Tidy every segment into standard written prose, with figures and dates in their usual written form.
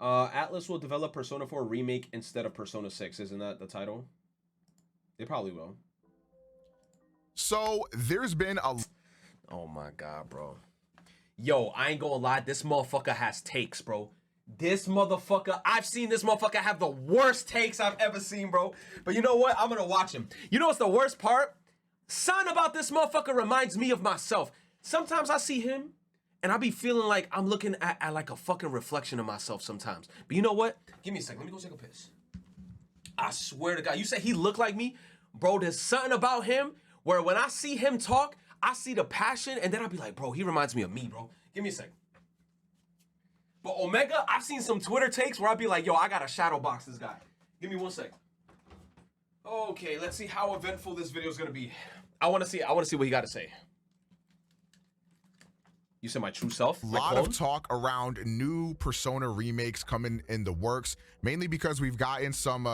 Atlus will develop Persona 4 Remake instead of Persona 6. Isn't that the title? They probably will. So there's been a... Oh my god, bro. Yo, I ain't gonna lie. This motherfucker has takes, bro. This motherfucker, I've seen this motherfucker have the worst takes I've ever seen, bro. But you know what? I'm gonna watch him. You know what's the worst part? Something about this motherfucker reminds me of myself. Sometimes I see him and I be feeling like I'm looking at like a fucking reflection of myself sometimes. But you know what? Give me a second. Let me go take a piss. I swear to God. You say he looked like me? Bro, there's something about him where when I see him talk, I see the passion and then I'll be like, bro, he reminds me of me, bro. Give me a second. But Omega, I've seen some Twitter takes where I'd be like, yo, I gotta shadow box this guy. Give me 1 second. Okay, let's see how eventful this video is gonna be. I wanna see what he gotta say. You said my true self? A lot of talk around new Persona remakes coming in the works, mainly because we've gotten some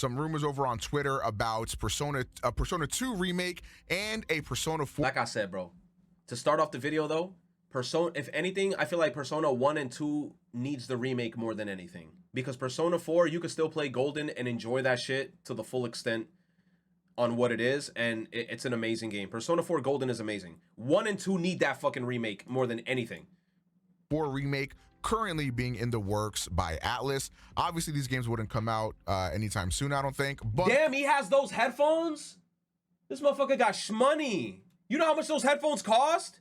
rumors over on Twitter about a Persona 2 remake and a Persona 4. Like I said, bro, to start off the video though, if anything, I feel like Persona 1 and 2 needs the remake more than anything. Because Persona 4, you can still play Golden and enjoy that shit to the full extent on what it is, and it's an amazing game. Persona 4 Golden is amazing. 1 and 2 need that fucking remake more than anything. 4 remake currently being in the works by Atlus. Obviously, these games wouldn't come out anytime soon, I don't think. But damn, he has those headphones? This motherfucker got shmoney. You know how much those headphones cost?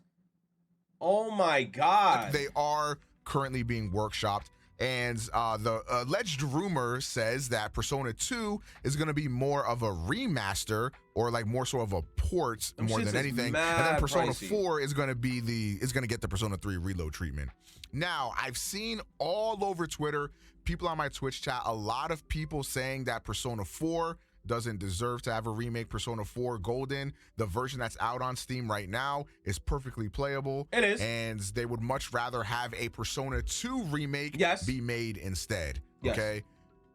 Oh my God. They are currently being workshopped. And the alleged rumor says that Persona 2 is going to be more of a remaster, or like more so of a port more than anything. And then Persona 4 is going to get the Persona 3 reload treatment. Now, I've seen all over Twitter, people on my Twitch chat, a lot of people saying that Persona 4 doesn't deserve to have a remake. Persona 4 Golden, the version that's out on Steam right now, is perfectly playable. It is. And they would much rather have a Persona 2 remake be made instead. Okay?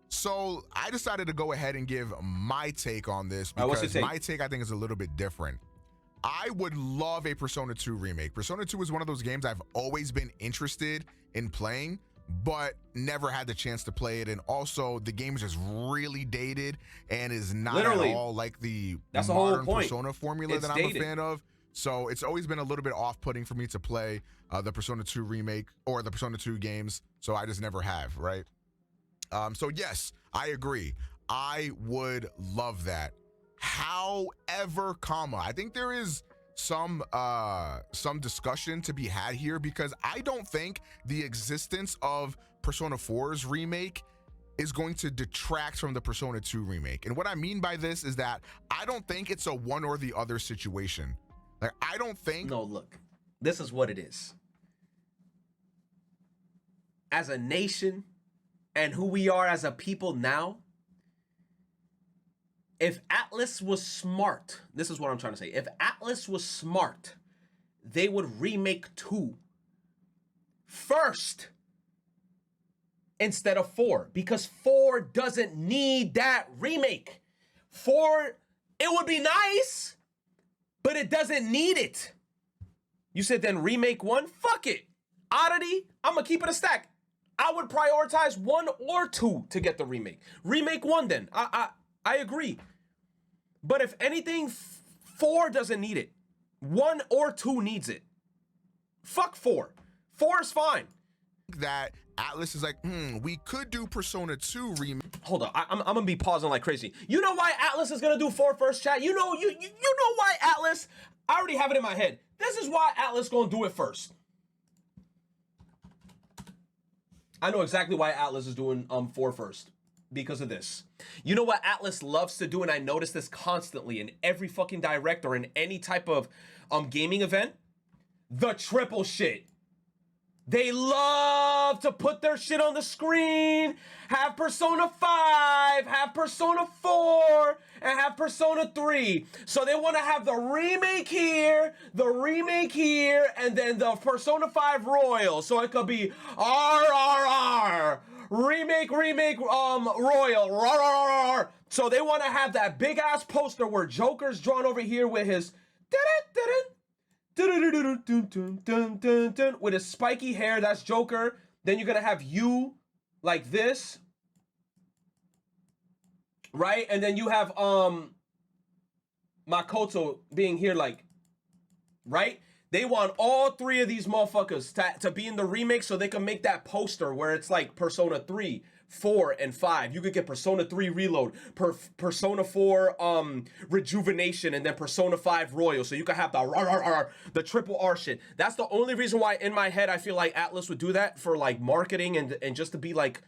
So I decided to go ahead and give my take on this, because my take, I think, is a little bit different. I would love a Persona 2 remake. Persona 2 is one of those games I've always been interested in playing, but never had the chance to play it. And also, the game is just really dated and is not at all like the modern Persona formula that I'm a fan of. So it's always been a little bit off-putting for me to play the Persona 2 remake or the Persona 2 games. So I just never have, right? So yes, I agree. I would love that. However, I think there is some discussion to be had here, because I don't think the existence of Persona 4's remake is going to detract from the Persona 2 remake. And what I mean by this is that I don't think it's a one or the other situation. Like, I don't think... No, look, this is what it is. As a nation and who we are as a people now, if Atlus was smart, this is what I'm trying to say. If Atlus was smart, they would remake 2 first instead of 4, because 4 doesn't need that remake. 4, it would be nice, but it doesn't need it. You said then remake 1? Fuck it. Oddity, I'm gonna keep it a stack. I would prioritize 1 or 2 to get the remake. Remake 1 then. I agree. But if anything, 4 doesn't need it. 1 or 2 needs it. Fuck 4. 4 is fine. That Atlus is like, we could do Persona 2 remake. Hold on, I'm gonna be pausing like crazy. You know why Atlus is gonna do 4 first, chat? You know why Atlus? I already have it in my head. This is why Atlus gonna do it first. I know exactly why Atlus is doing 4 first. Because of this. You know what Atlus loves to do, and I notice this constantly in every fucking direct or in any type of gaming event? The triple shit. They love to put their shit on the screen, have Persona 5, have Persona 4, and have Persona 3. So they want to have the remake here, and then the Persona 5 Royal. So it could be RRR. Remake, Royal. So they want to have that big ass poster where Joker's drawn over here with his with his spiky hair. That's Joker. Then you're gonna have you like this, right? And then you have Makoto being here, like, right? They want all three of these motherfuckers to be in the remake so they can make that poster where it's like Persona 3, 4, and 5. You could get Persona 3 Reload, Persona 4 Rejuvenation, and then Persona 5 Royal. So you could have the triple R shit. That's the only reason why in my head I feel like Atlus would do that, for like marketing and just to be like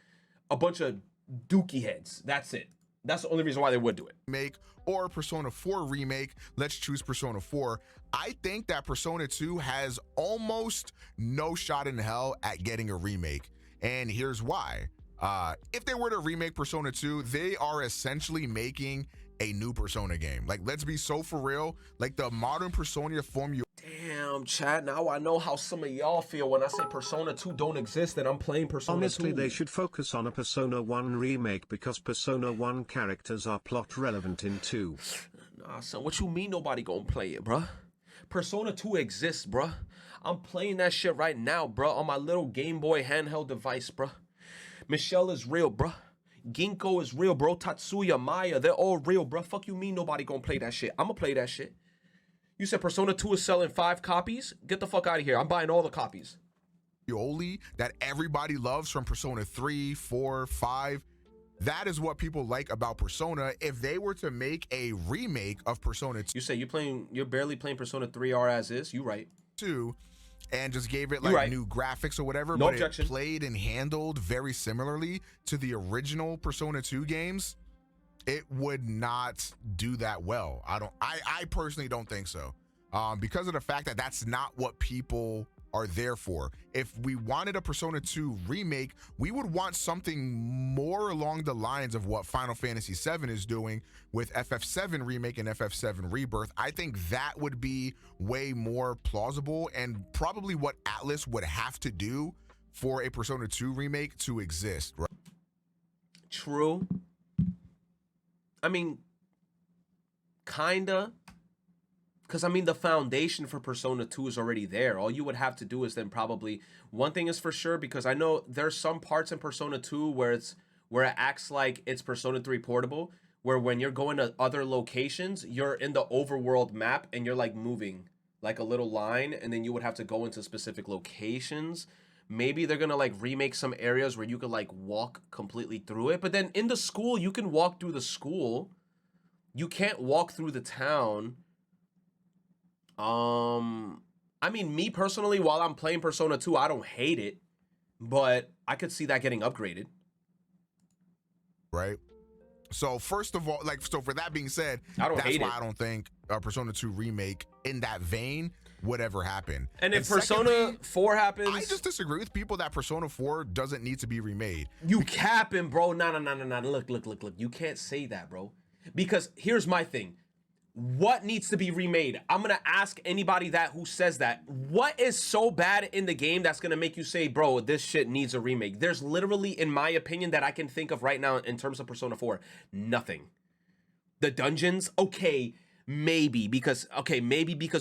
a bunch of dookie heads. That's it. That's the only reason why they would do it. Make or Persona 4 remake. Let's choose Persona 4. I think that Persona 2 has almost no shot in hell at getting a remake. And here's why. If they were to remake Persona 2, they are essentially making a new Persona game. Like, let's be so for real. Like, the modern Persona formula. Damn, chat. Now I know how some of y'all feel when I say Persona 2 don't exist and I'm playing Persona 2. Honestly, they should focus on a Persona 1 remake because Persona 1 characters are plot relevant in 2. Nah, son, what you mean nobody gonna play it, bruh? Persona 2 exists, bruh. I'm playing that shit right now, bruh, on my little Game Boy handheld device, bruh. Michelle is real, bruh. Ginkgo is real, bro. Tatsuya, Maya, they're all real, bruh. Fuck you mean nobody gonna play that shit? I'm gonna play that shit. You said Persona 2 is selling 5 copies? Get the fuck out of here. I'm buying all the copies. That everybody loves from Persona 3, 4, 5. That is what people like about Persona. If they were to make a remake of Persona 2. You say you're barely playing Persona 3R as is. You right. 2 and just gave it like new graphics or whatever, no but objection. It played and handled very similarly to the original Persona 2 games, it would not do that well. I personally don't think so. Because of the fact that that's not what people are there for. If we wanted a Persona 2 remake, we would want something more along the lines of what Final Fantasy VII is doing with FF7 Remake and FF7 Rebirth. I think that would be way more plausible and probably what Atlus would have to do for a Persona 2 remake to exist. Right? True. I mean, kinda. Because, I mean, the foundation for Persona 2 is already there. All you would have to do is then probably... One thing is for sure, because I know there's some parts in Persona 2 where it acts like it's Persona 3 portable, where when you're going to other locations, you're in the overworld map and you're, like, moving like a little line, and then you would have to go into specific locations. Maybe they're going to, like, remake some areas where you could, like, walk completely through it. But then in the school, you can walk through the school. You can't walk through the town. I mean, me personally, while I'm playing Persona 2, I don't hate it, but I could see that getting upgraded. Right. So first of all, so for that being said, that's why I don't think a Persona 2 remake in that vein would ever happen. And if Persona 4 happens, I just disagree with people that Persona 4 doesn't need to be remade. You capping, bro. No. Look. You can't say that, bro. Because here's my thing. What needs to be remade? I'm gonna ask anybody who says that. What is so bad in the game that's gonna make you say, bro, this shit needs a remake? There's literally, in my opinion, that I can think of right now in terms of Persona 4, nothing. The dungeons, maybe because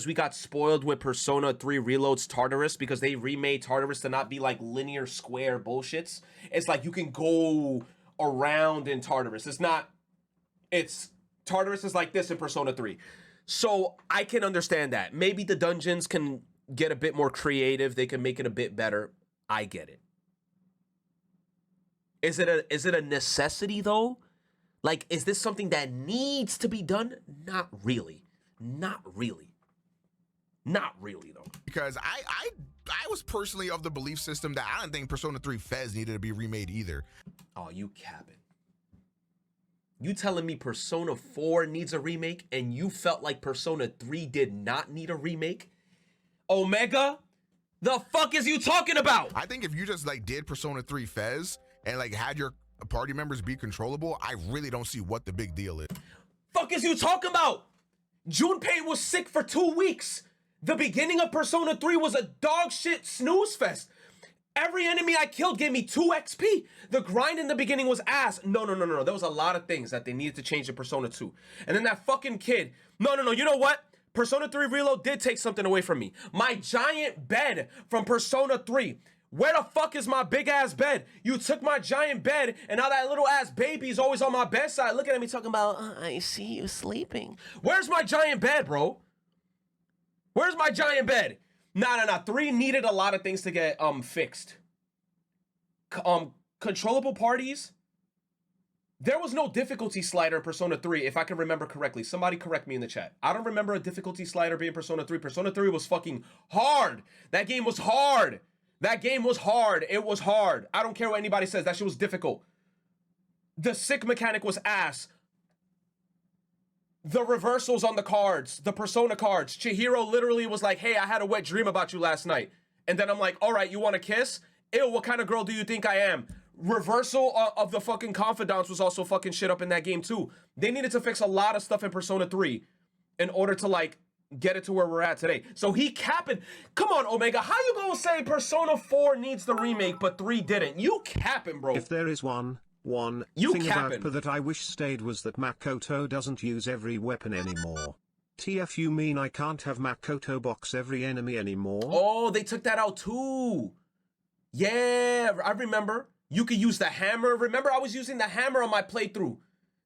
we got spoiled with Persona 3 Reload's Tartarus, because they remade Tartarus to not be like linear square bullshits. It's like you can go around in Tartarus. Tartarus is like this in Persona 3. So I can understand that. Maybe the dungeons can get a bit more creative. They can make it a bit better. I get it. Is it a necessity though? Like, is this something that needs to be done? Not really. Not really though. Because I was personally of the belief system that I don't think Persona 3 Fez needed to be remade either. Oh, you capping. You telling me Persona 4 needs a remake and you felt like Persona 3 did not need a remake? Omega? The fuck is you talking about? I think if you just like did Persona 3 Fez and like had your party members be controllable, I really don't see what the big deal is. Fuck is you talking about? Junpei was sick for 2 weeks. The beginning of Persona 3 was a dog shit snooze fest. Every enemy I killed gave me 2 XP. The grind in the beginning was ass. No. There was a lot of things that they needed to change in Persona 2. And then that fucking kid. No. You know what? Persona 3 Reload did take something away from me. My giant bed from Persona 3 Where the fuck is my big ass bed? You took my giant bed, and now that little ass baby is always on my bedside looking at me talking about, I see you sleeping. Where's my giant bed, bro? Where's my giant bed? Nah. 3 needed a lot of things to get fixed. Controllable parties. There was no difficulty slider in Persona 3, if I can remember correctly. Somebody correct me in the chat. I don't remember a difficulty slider being Persona 3. Persona 3 was fucking hard. That game was hard. That game was hard. It was hard. I don't care what anybody says. That shit was difficult. The sick mechanic was ass. The reversals on the cards, the Persona cards. Chihiro literally was like, hey, I had a wet dream about you last night. And then I'm like, all right, you want to kiss? Ew, what kind of girl do you think I am? Reversal of the fucking confidants was also fucking shit up in that game too. They needed to fix a lot of stuff in Persona 3 in order to like get it to where we're at today. So he capping. Come on, Omega. How you gonna say Persona 4 needs the remake, but 3 didn't? You capping, bro. If there is one you thing capping. about that I wish stayed was that Makoto doesn't use every weapon anymore. TF, you mean I can't have Makoto box every enemy anymore? Oh, they took that out too. Yeah, I remember. You could use the hammer. Remember, I was using the hammer on my playthrough.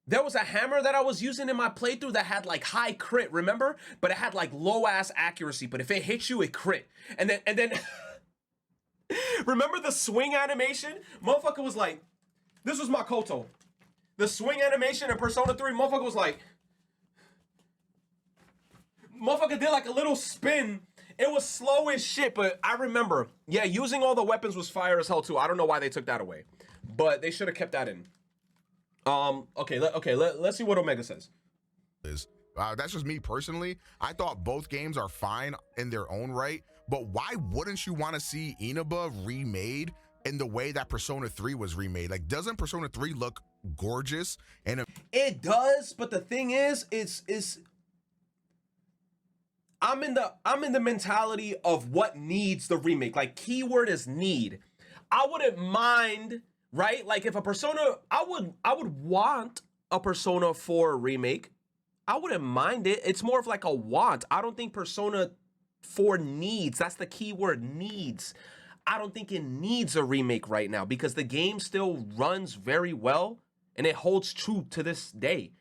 There was a hammer that I was using in my playthrough that had like high crit, remember? But it had like low ass accuracy. But if it hit you, it crit. And then remember the swing animation? Motherfucker was like, this was Makoto. The swing animation in Persona 3, motherfucker was like, motherfucker did like a little spin. It was slow as shit, but I remember, yeah, using all the weapons was fire as hell too. I don't know why they took that away, but they should have kept that in. Let's see what Omega says. That's just me personally. I thought both games are fine in their own right, but why wouldn't you want to see Inaba remade in the way that Persona 3 was remade? Like, doesn't Persona 3 look gorgeous? And it does, but the thing is I'm in the mentality of what needs the remake. Like, keyword is need. I wouldn't mind, right? Like, if a Persona, I would want a Persona 4 remake. I wouldn't mind it. It's more of like a want. I don't think Persona 4 needs. That's the keyword, needs. I don't think it needs a remake right now because the game still runs very well and it holds true to this day.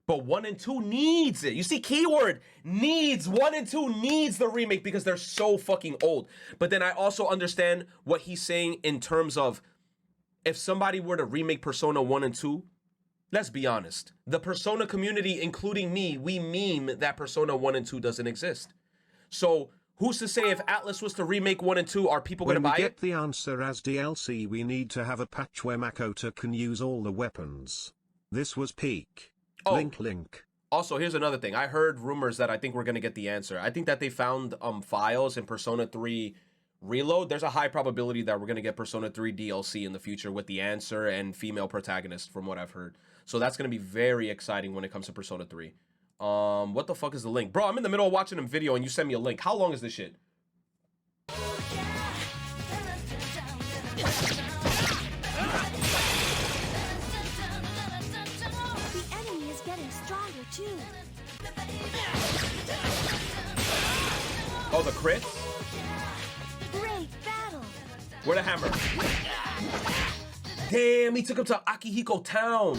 But 1 and 2 needs it. You see, keyword needs. 1 and 2 needs the remake because they're so fucking old. But then I also understand what he's saying in terms of if somebody were to remake Persona 1 and 2, let's be honest. The Persona community, including me, we meme that Persona 1 and 2 doesn't exist. So who's to say if Atlus was to remake 1 and 2, are people going to buy it? When we get the answer as DLC, we need to have a patch where Makoto can use all the weapons. This was peak. Oh, link. Also, here's another thing. I heard rumors that I think we're going to get the answer. I think that they found files in Persona 3 Reload. There's a high probability that we're going to get Persona 3 DLC in the future with the answer and female protagonist from what I've heard. So that's going to be very exciting when it comes to Persona 3. What the fuck is the link? Bro, I'm in the middle of watching a video and you send me a link. How long is this shit? Oh, the crits? Great battle. Where the hammer? Damn, he took him to Akihiko Town.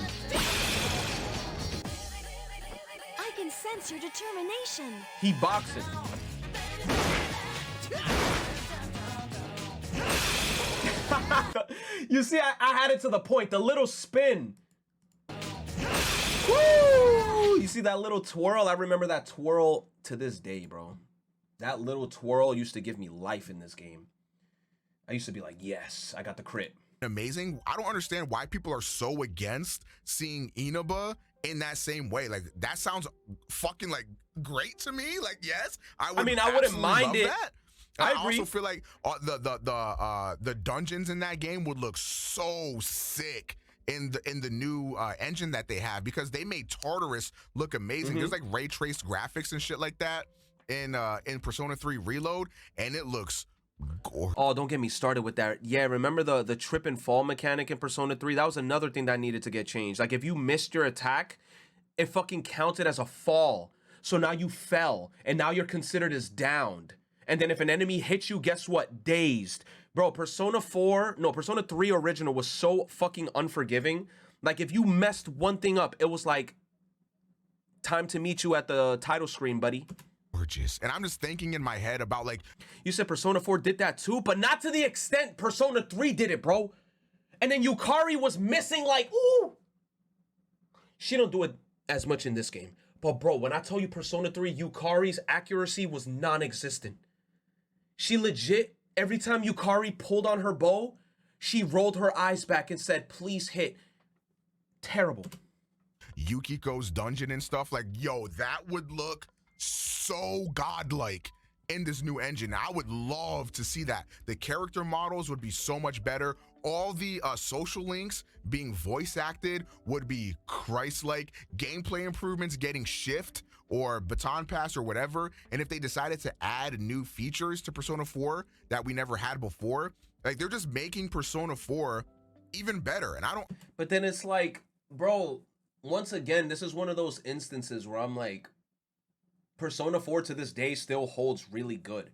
I can sense your determination. He boxing. You see, I had it to the point. The little spin. Woo! You see that little twirl? I remember that twirl to this day, bro. That little twirl used to give me life in this game. I used to be like, yes, I got the crit. Amazing. I don't understand why people are so against seeing Inaba in that same way. Like, that sounds fucking like great to me. Like, yes, I wouldn't mind it. That. I agree. Also feel like the dungeons in that game would look so sick in the new engine that they have, because they made Tartarus look amazing. There's like ray traced graphics and shit like that in Persona 3 Reload, and it looks gorgeous. Oh, don't get me started with that. Yeah, remember the trip and fall mechanic in Persona 3? That was another thing that needed to get changed. Like, if you missed your attack, it fucking counted as a fall. So now you fell, and now you're considered as downed. And then if an enemy hits you, guess what? Dazed. Bro, Persona 3 original was so fucking unforgiving. Like, if you messed one thing up, it was like, time to meet you at the title screen, buddy. Gorgeous. And I'm just thinking in my head about, like... You said Persona 4 did that too, but not to the extent Persona 3 did it, bro. And then Yukari was missing, like, ooh. She don't do it as much in this game. But, bro, when I tell you Persona 3, Yukari's accuracy was non-existent. She legit, every time Yukari pulled on her bow, she rolled her eyes back and said, please hit. Terrible. Yukiko's dungeon and stuff, like, yo, that would look so godlike in this new engine. I would love to see that. The character models would be so much better. All the social links being voice acted would be Christ-like. Gameplay improvements getting shift or baton pass or whatever. And if they decided to add new features to Persona 4 that we never had before, like, they're just making Persona 4 even better. And I don't... But then it's like, bro, once again, this is one of those instances where I'm like, Persona 4 to this day still holds really good.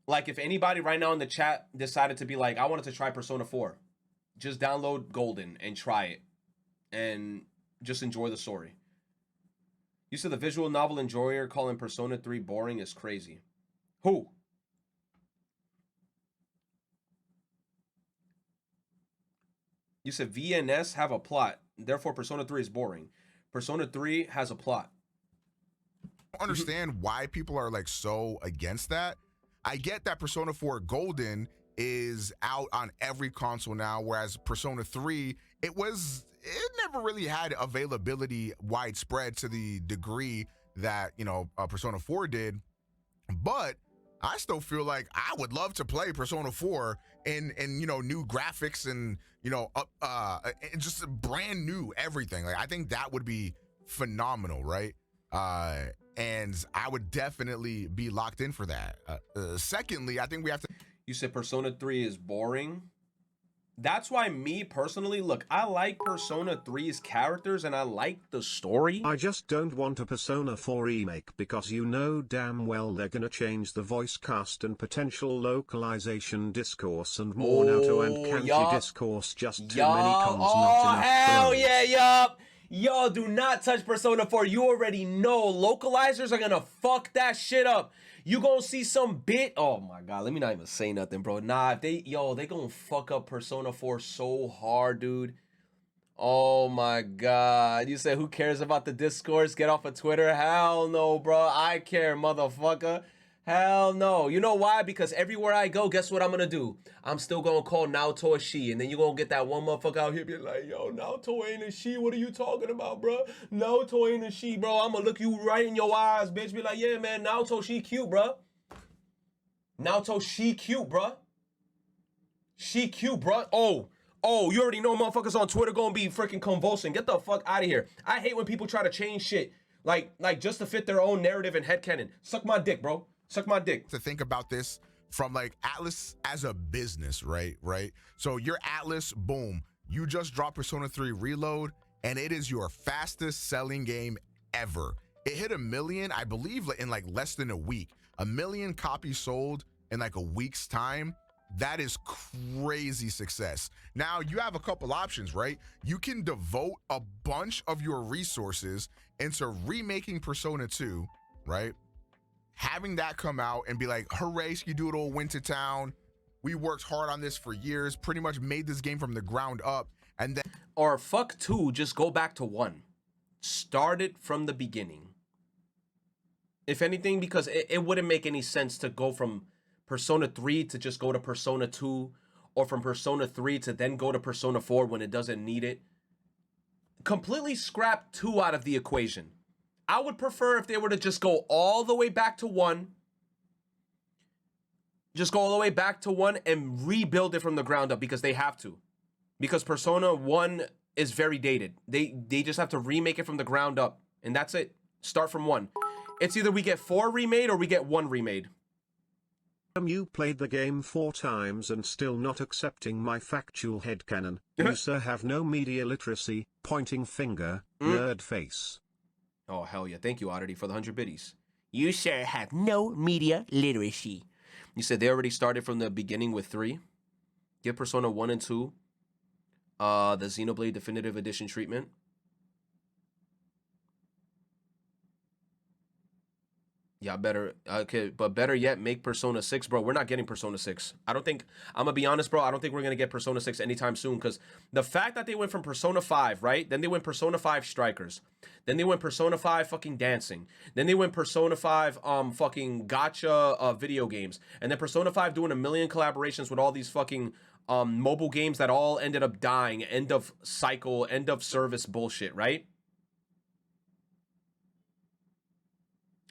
Like, if anybody right now in the chat decided to be like, I wanted to try Persona 4, just download Golden and try it. And just enjoy the story. You said the visual novel enjoyer calling Persona 3 boring is crazy. Who? You said VNS have a plot, therefore Persona 3 is boring. Persona 3 has a plot. I don't understand why people are, like, so against that. I get that Persona 4 Golden is out on every console now, whereas Persona 3, it never really had availability widespread to the degree that, you know, Persona 4 did. But I still feel like I would love to play Persona 4 and you know, new graphics and, you know, just brand new everything. Like, I think that would be phenomenal, right? And I would definitely be locked in for that. Secondly, I think we have to... You said Persona 3 is boring? That's why me personally, look, I like Persona 3's characters and I like the story. I just don't want a Persona 4 remake because you know damn well they're gonna change the voice cast and potential localization discourse and more Naruto and Kanji discourse. Just too many cons, not enough hell pros. yeah, yup. Yo, do not touch Persona 4. You already know localizers are gonna fuck that shit up. You gonna see some bit. Oh my god, let me not even say nothing, bro. Nah, they gonna fuck up Persona 4 so hard, dude. Oh my god. You said who cares about the discourse? Get off of Twitter. Hell no, bro. I care, motherfucker. Hell no. You know why? Because everywhere I go, guess what I'm gonna do? I'm still gonna call Naoto a she, and then you gonna get that one motherfucker out here being like, yo, Naoto ain't a she. What are you talking about, bro? Naoto ain't a she, bro. I'm gonna look you right in your eyes, bitch. Be like, yeah, man, Naoto, she cute, bro. Naoto, she cute, bro. She cute, bro. Oh, you already know motherfuckers on Twitter gonna be freaking convulsing. Get the fuck out of here. I hate when people try to change shit, like just to fit their own narrative and headcanon. Suck my dick, bro. Suck my dick. To think about this from, like, Atlus as a business, right? So you're Atlus, boom. You just dropped Persona 3 Reload, and it is your fastest selling game ever. It hit 1 million, I believe, in like less than a week. 1 million copies sold in like a week's time. That is crazy success. Now you have a couple options, right? You can devote a bunch of your resources into remaking Persona 2, right? Having that come out and be like, hooray, Skidoodle went to town. We worked hard on this for years, pretty much made this game from the ground up. And then, or fuck 2, just go back to 1. Start it from the beginning. If anything, because it wouldn't make any sense to go from Persona 3 to just go to Persona 2, or from Persona 3 to then go to Persona 4 when it doesn't need it. Completely scrap 2 out of the equation. I would prefer if they were to just go all the way back to 1. Just go all the way back to 1 and rebuild it from the ground up, because they have to. Because Persona 1 is very dated. They just have to remake it from the ground up. And that's it. Start from 1. It's either we get 4 remade or we get 1 remade. You played the game 4 times and still not accepting my factual headcanon. You sir have no media literacy, pointing finger, nerd face. Oh, hell yeah. Thank you, Oddity, for the 100 biddies. You, sir, have no media literacy. You said they already started from the beginning with 3. Give Persona 1 and 2 the Xenoblade Definitive Edition treatment. Yeah, better. Okay, but better yet, make Persona 6, bro. We're not getting Persona 6. I don't think, I'm gonna be honest, bro. I don't think we're gonna get Persona 6 anytime soon, because the fact that they went from Persona 5, right? Then they went Persona 5 Strikers. Then they went Persona 5 fucking dancing. Then they went Persona 5 fucking gotcha video games. And then Persona 5 doing a million collaborations with all these fucking mobile games that all ended up dying. End of cycle, end of service bullshit, right?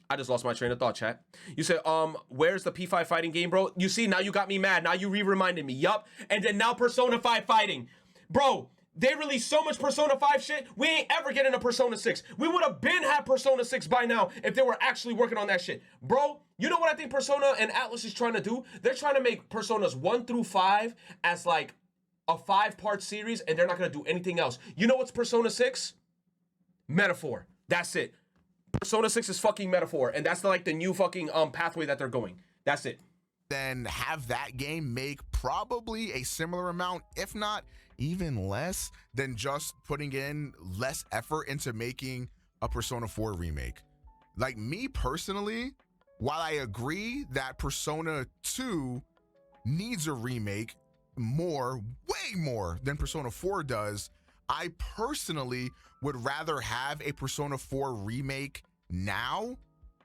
I just lost my train of thought, chat. You said, where's the P5 fighting game, bro? You see, now you got me mad. Now you re-reminded me. Yup. And then now Persona 5 fighting. Bro, they released so much Persona 5 shit, we ain't ever getting a Persona 6. We would have been had Persona 6 by now if they were actually working on that shit. Bro, you know what I think Persona and Atlus is trying to do? They're trying to make Personas 1 through 5 as like a 5-part series, and they're not going to do anything else. You know what's Persona 6? Metaphor. That's it. Persona 6 is fucking Metaphor, and that's like the new fucking pathway that they're going. That's it. Then have that game make probably a similar amount, if not even less, than just putting in less effort into making a Persona 4 remake. Like, me personally, while I agree that Persona 2 needs a remake way more than Persona 4 does, I personally would rather have a Persona 4 remake now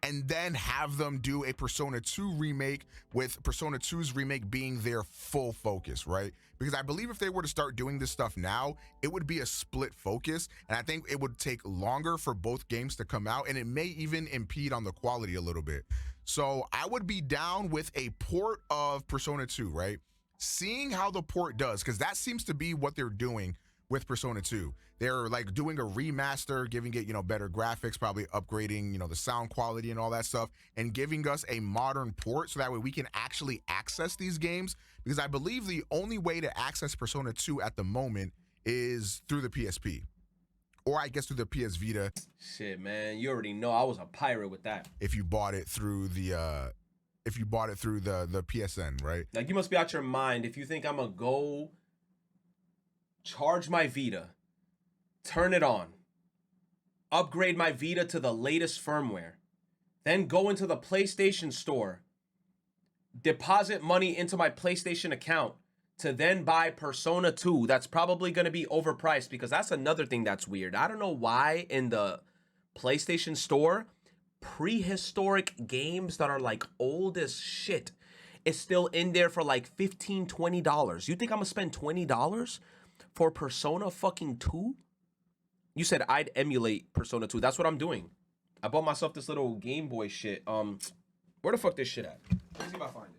and then have them do a Persona 2 remake, with Persona 2's remake being their full focus, right? Because I believe if they were to start doing this stuff now, it would be a split focus, and I think it would take longer for both games to come out, and it may even impede on the quality a little bit. So I would be down with a port of Persona 2, right? Seeing how the port does, because that seems to be what they're doing with Persona 2. They're like doing a remaster, giving it, better graphics, probably upgrading, the sound quality and all that stuff, and giving us a modern port so that way we can actually access these games. Because I believe the only way to access Persona 2 at the moment is through the PSP. Or I guess through the PS Vita. Shit, man, you already know I was a pirate with that. If you bought it through the the PSN, right? Like, you must be out your mind if you think I'm gonna go charge my Vita, turn it on, upgrade my Vita to the latest firmware, then go into the PlayStation store, deposit money into my PlayStation account to then buy Persona 2. That's probably going to be overpriced, because that's another thing that's weird. I don't know why in the PlayStation store, prehistoric games that are like old as shit is still in there for like $15, $20. You think I'm going to spend $20 for Persona fucking 2? You said I'd emulate Persona 2. That's what I'm doing. I bought myself this little Game Boy shit. Where the fuck this shit at? Let me see if I find it.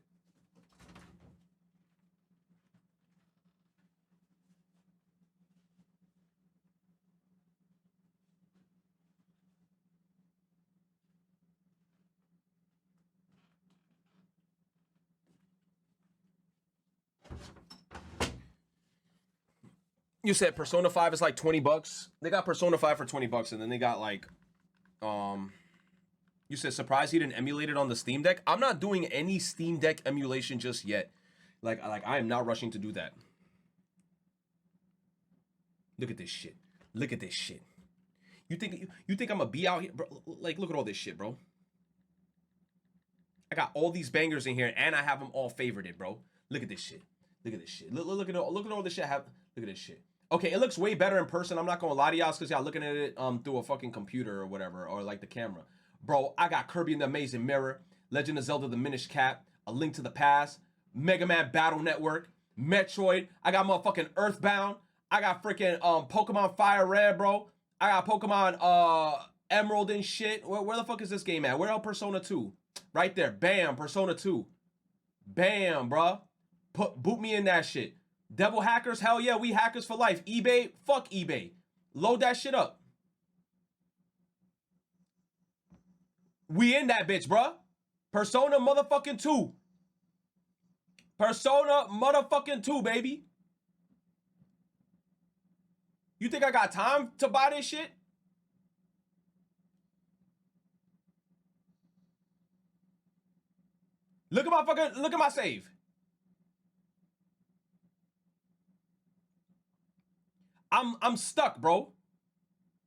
You said Persona 5 is like $20. They got Persona 5 for $20, and then they got like, you said surprised you didn't emulate it on the Steam Deck. I'm not doing any Steam Deck emulation just yet. Like I am not rushing to do that. Look at this shit. Look at this shit. You think I'm gonna be out here, bro? Like, look at all this shit, bro. I got all these bangers in here, and I have them all favorited, bro. Look at this shit. Look at this shit. Look at all this shit. Look at this shit. Okay, it looks way better in person. I'm not gonna lie to y'all, because y'all looking at it through a fucking computer or whatever, or like the camera. Bro, I got Kirby and the Amazing Mirror, Legend of Zelda: The Minish Cap, A Link to the Past, Mega Man Battle Network, Metroid. I got motherfucking Earthbound. I got freaking Pokemon Fire Red, bro. I got Pokemon Emerald and shit. Where the fuck is this game at? Where else Persona 2? Right there. Bam, Persona 2. Bam, bro. Boot me in that shit. Devil hackers, hell yeah, we hackers for life. eBay, fuck eBay. Load that shit up. We in that bitch, bruh. Persona motherfucking 2. Persona motherfucking 2, baby. You think I got time to buy this shit? Look at my save. I'm stuck, bro.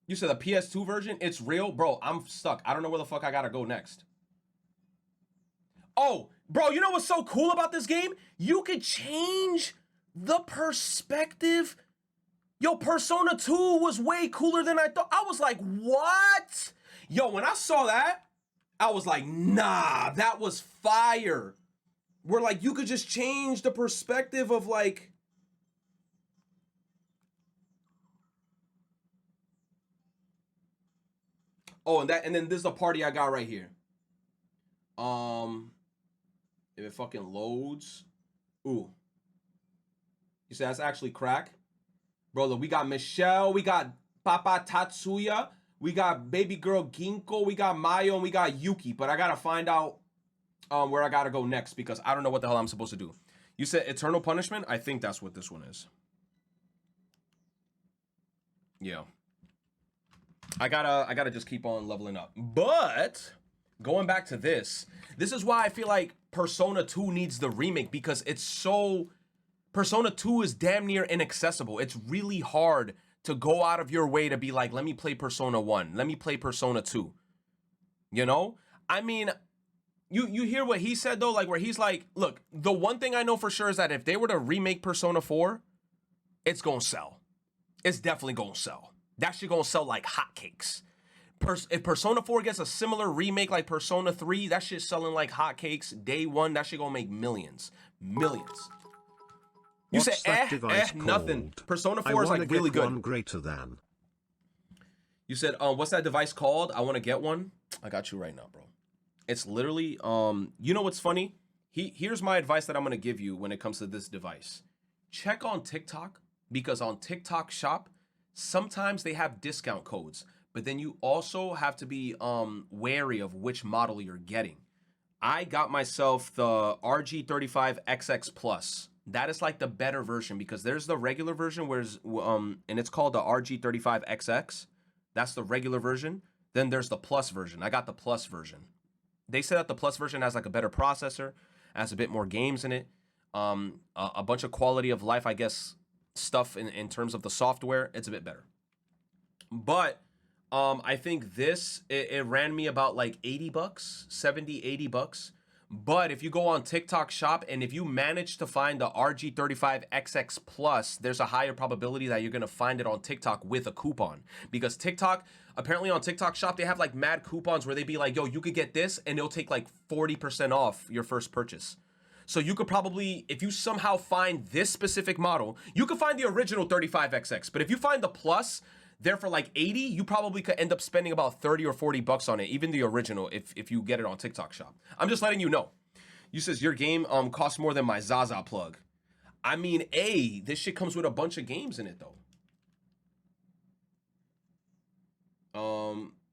You said the PS2 version, it's real? Bro, I'm stuck. I don't know where the fuck I gotta go next. Oh, bro, you know what's so cool about this game? You could change the perspective. Yo, Persona 2 was way cooler than I thought. I was like, what? Yo, when I saw that, I was like, nah, that was fire. Where like you could just change the perspective of like, oh, and then this is the party I got right here. If it fucking loads. Ooh. You said that's actually crack? Bro, look, we got Michelle, we got Papa Tatsuya, we got baby girl Ginko, we got Mayo, and we got Yuki. But I gotta find out where I gotta go next because I don't know what the hell I'm supposed to do. You said Eternal Punishment? I think that's what this one is. Yeah. I gotta just keep on leveling up. But going back to this is why I feel like Persona 2 needs the remake because it's so... Persona 2 is damn near inaccessible. It's really hard to go out of your way to be like, let me play Persona 1. Let me play Persona 2. You know? I mean, you hear what he said though? Like where he's like, look, the one thing I know for sure is that if they were to remake Persona 4, it's gonna sell. It's definitely gonna sell. That shit gonna sell like hotcakes. If Persona 4 gets a similar remake like Persona 3, that shit's selling like hotcakes. Day one, that shit gonna make millions. Millions. You What's said, nothing. Persona 4 is like really good. One greater than. You said, what's that device called? I want to get one. I got you right now, bro. It's literally, you know what's funny? Here's my advice that I'm gonna give you when it comes to this device. Check on TikTok, because on TikTok Shop, sometimes they have discount codes, but then you also have to be wary of which model you're getting. I got myself the RG35XX Plus. That is like the better version because there's the regular version whereas and it's called the RG35XX. That's the regular version. Then there's the Plus version. I got the Plus version. They said that the Plus version has like a better processor, has a bit more games in it, a bunch of quality of life, I guess, stuff in terms of the software. It's a bit better. But I think this, it ran me about like 80 bucks, 70, 80 bucks. But if you go on TikTok Shop and if you manage to find the RG35XX Plus, there's a higher probability that you're going to find it on TikTok with a coupon. Because TikTok, apparently on TikTok Shop, they have like mad coupons where they be like, yo, you could get this and it'll take like 40% off your first purchase. So you could probably, if you somehow find this specific model, you could find the original 35XX. But if you find the Plus, there for like 80, you probably could end up spending about 30 or 40 bucks on it, even the original, if you get it on TikTok Shop. I'm just letting you know. You says your game costs more than my Zaza plug. I mean, this shit comes with a bunch of games in it though.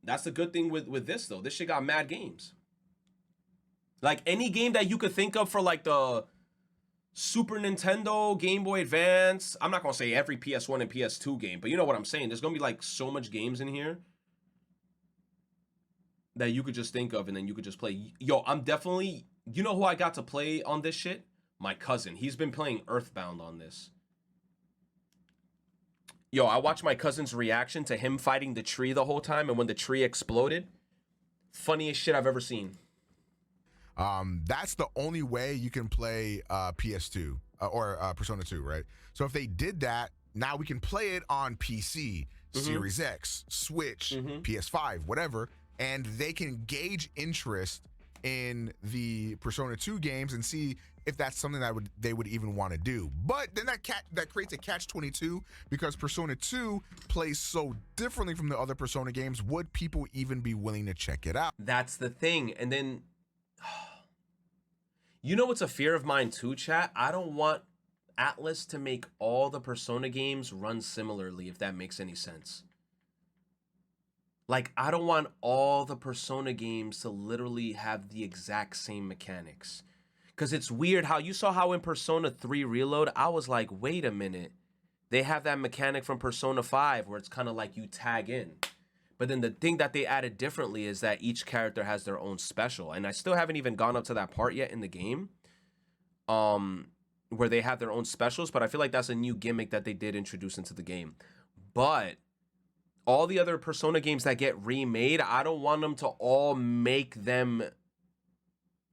That's the good thing with this though. This shit got mad games. Like any game that you could think of for like the Super Nintendo, Game Boy Advance. I'm not gonna say every PS1 and PS2 game, but you know what I'm saying. There's gonna be like so much games in here that you could just think of and then you could just play. Yo, I'm definitely, you know who I got to play on this shit? My cousin. He's been playing Earthbound on this. Yo, I watched my cousin's reaction to him fighting the tree the whole time, and when the tree exploded, funniest shit I've ever seen. That's the only way you can play PS2 or Persona 2, right? So if they did that, now we can play it on PC, Series X, Switch, PS5, whatever, and they can gauge interest in the Persona 2 games and see if that's something that they would even want to do. But then that creates a catch-22 because Persona 2 plays so differently from the other Persona games. Would people even be willing to check it out? That's the thing. And then, you know what's a fear of mine too, chat? I don't want Atlus to make all the Persona games run similarly, if that makes any sense. Like, I don't want all the Persona games to literally have the exact same mechanics. Because it's weird how you saw how in Persona 3 Reload, I was like, wait a minute. They have that mechanic from Persona 5 where it's kind of like you tag in. But then the thing that they added differently is that each character has their own special. And I still haven't even gone up to that part yet in the game, where they have their own specials. But I feel like that's a new gimmick that they did introduce into the game. But all the other Persona games that get remade, I don't want them to all make them...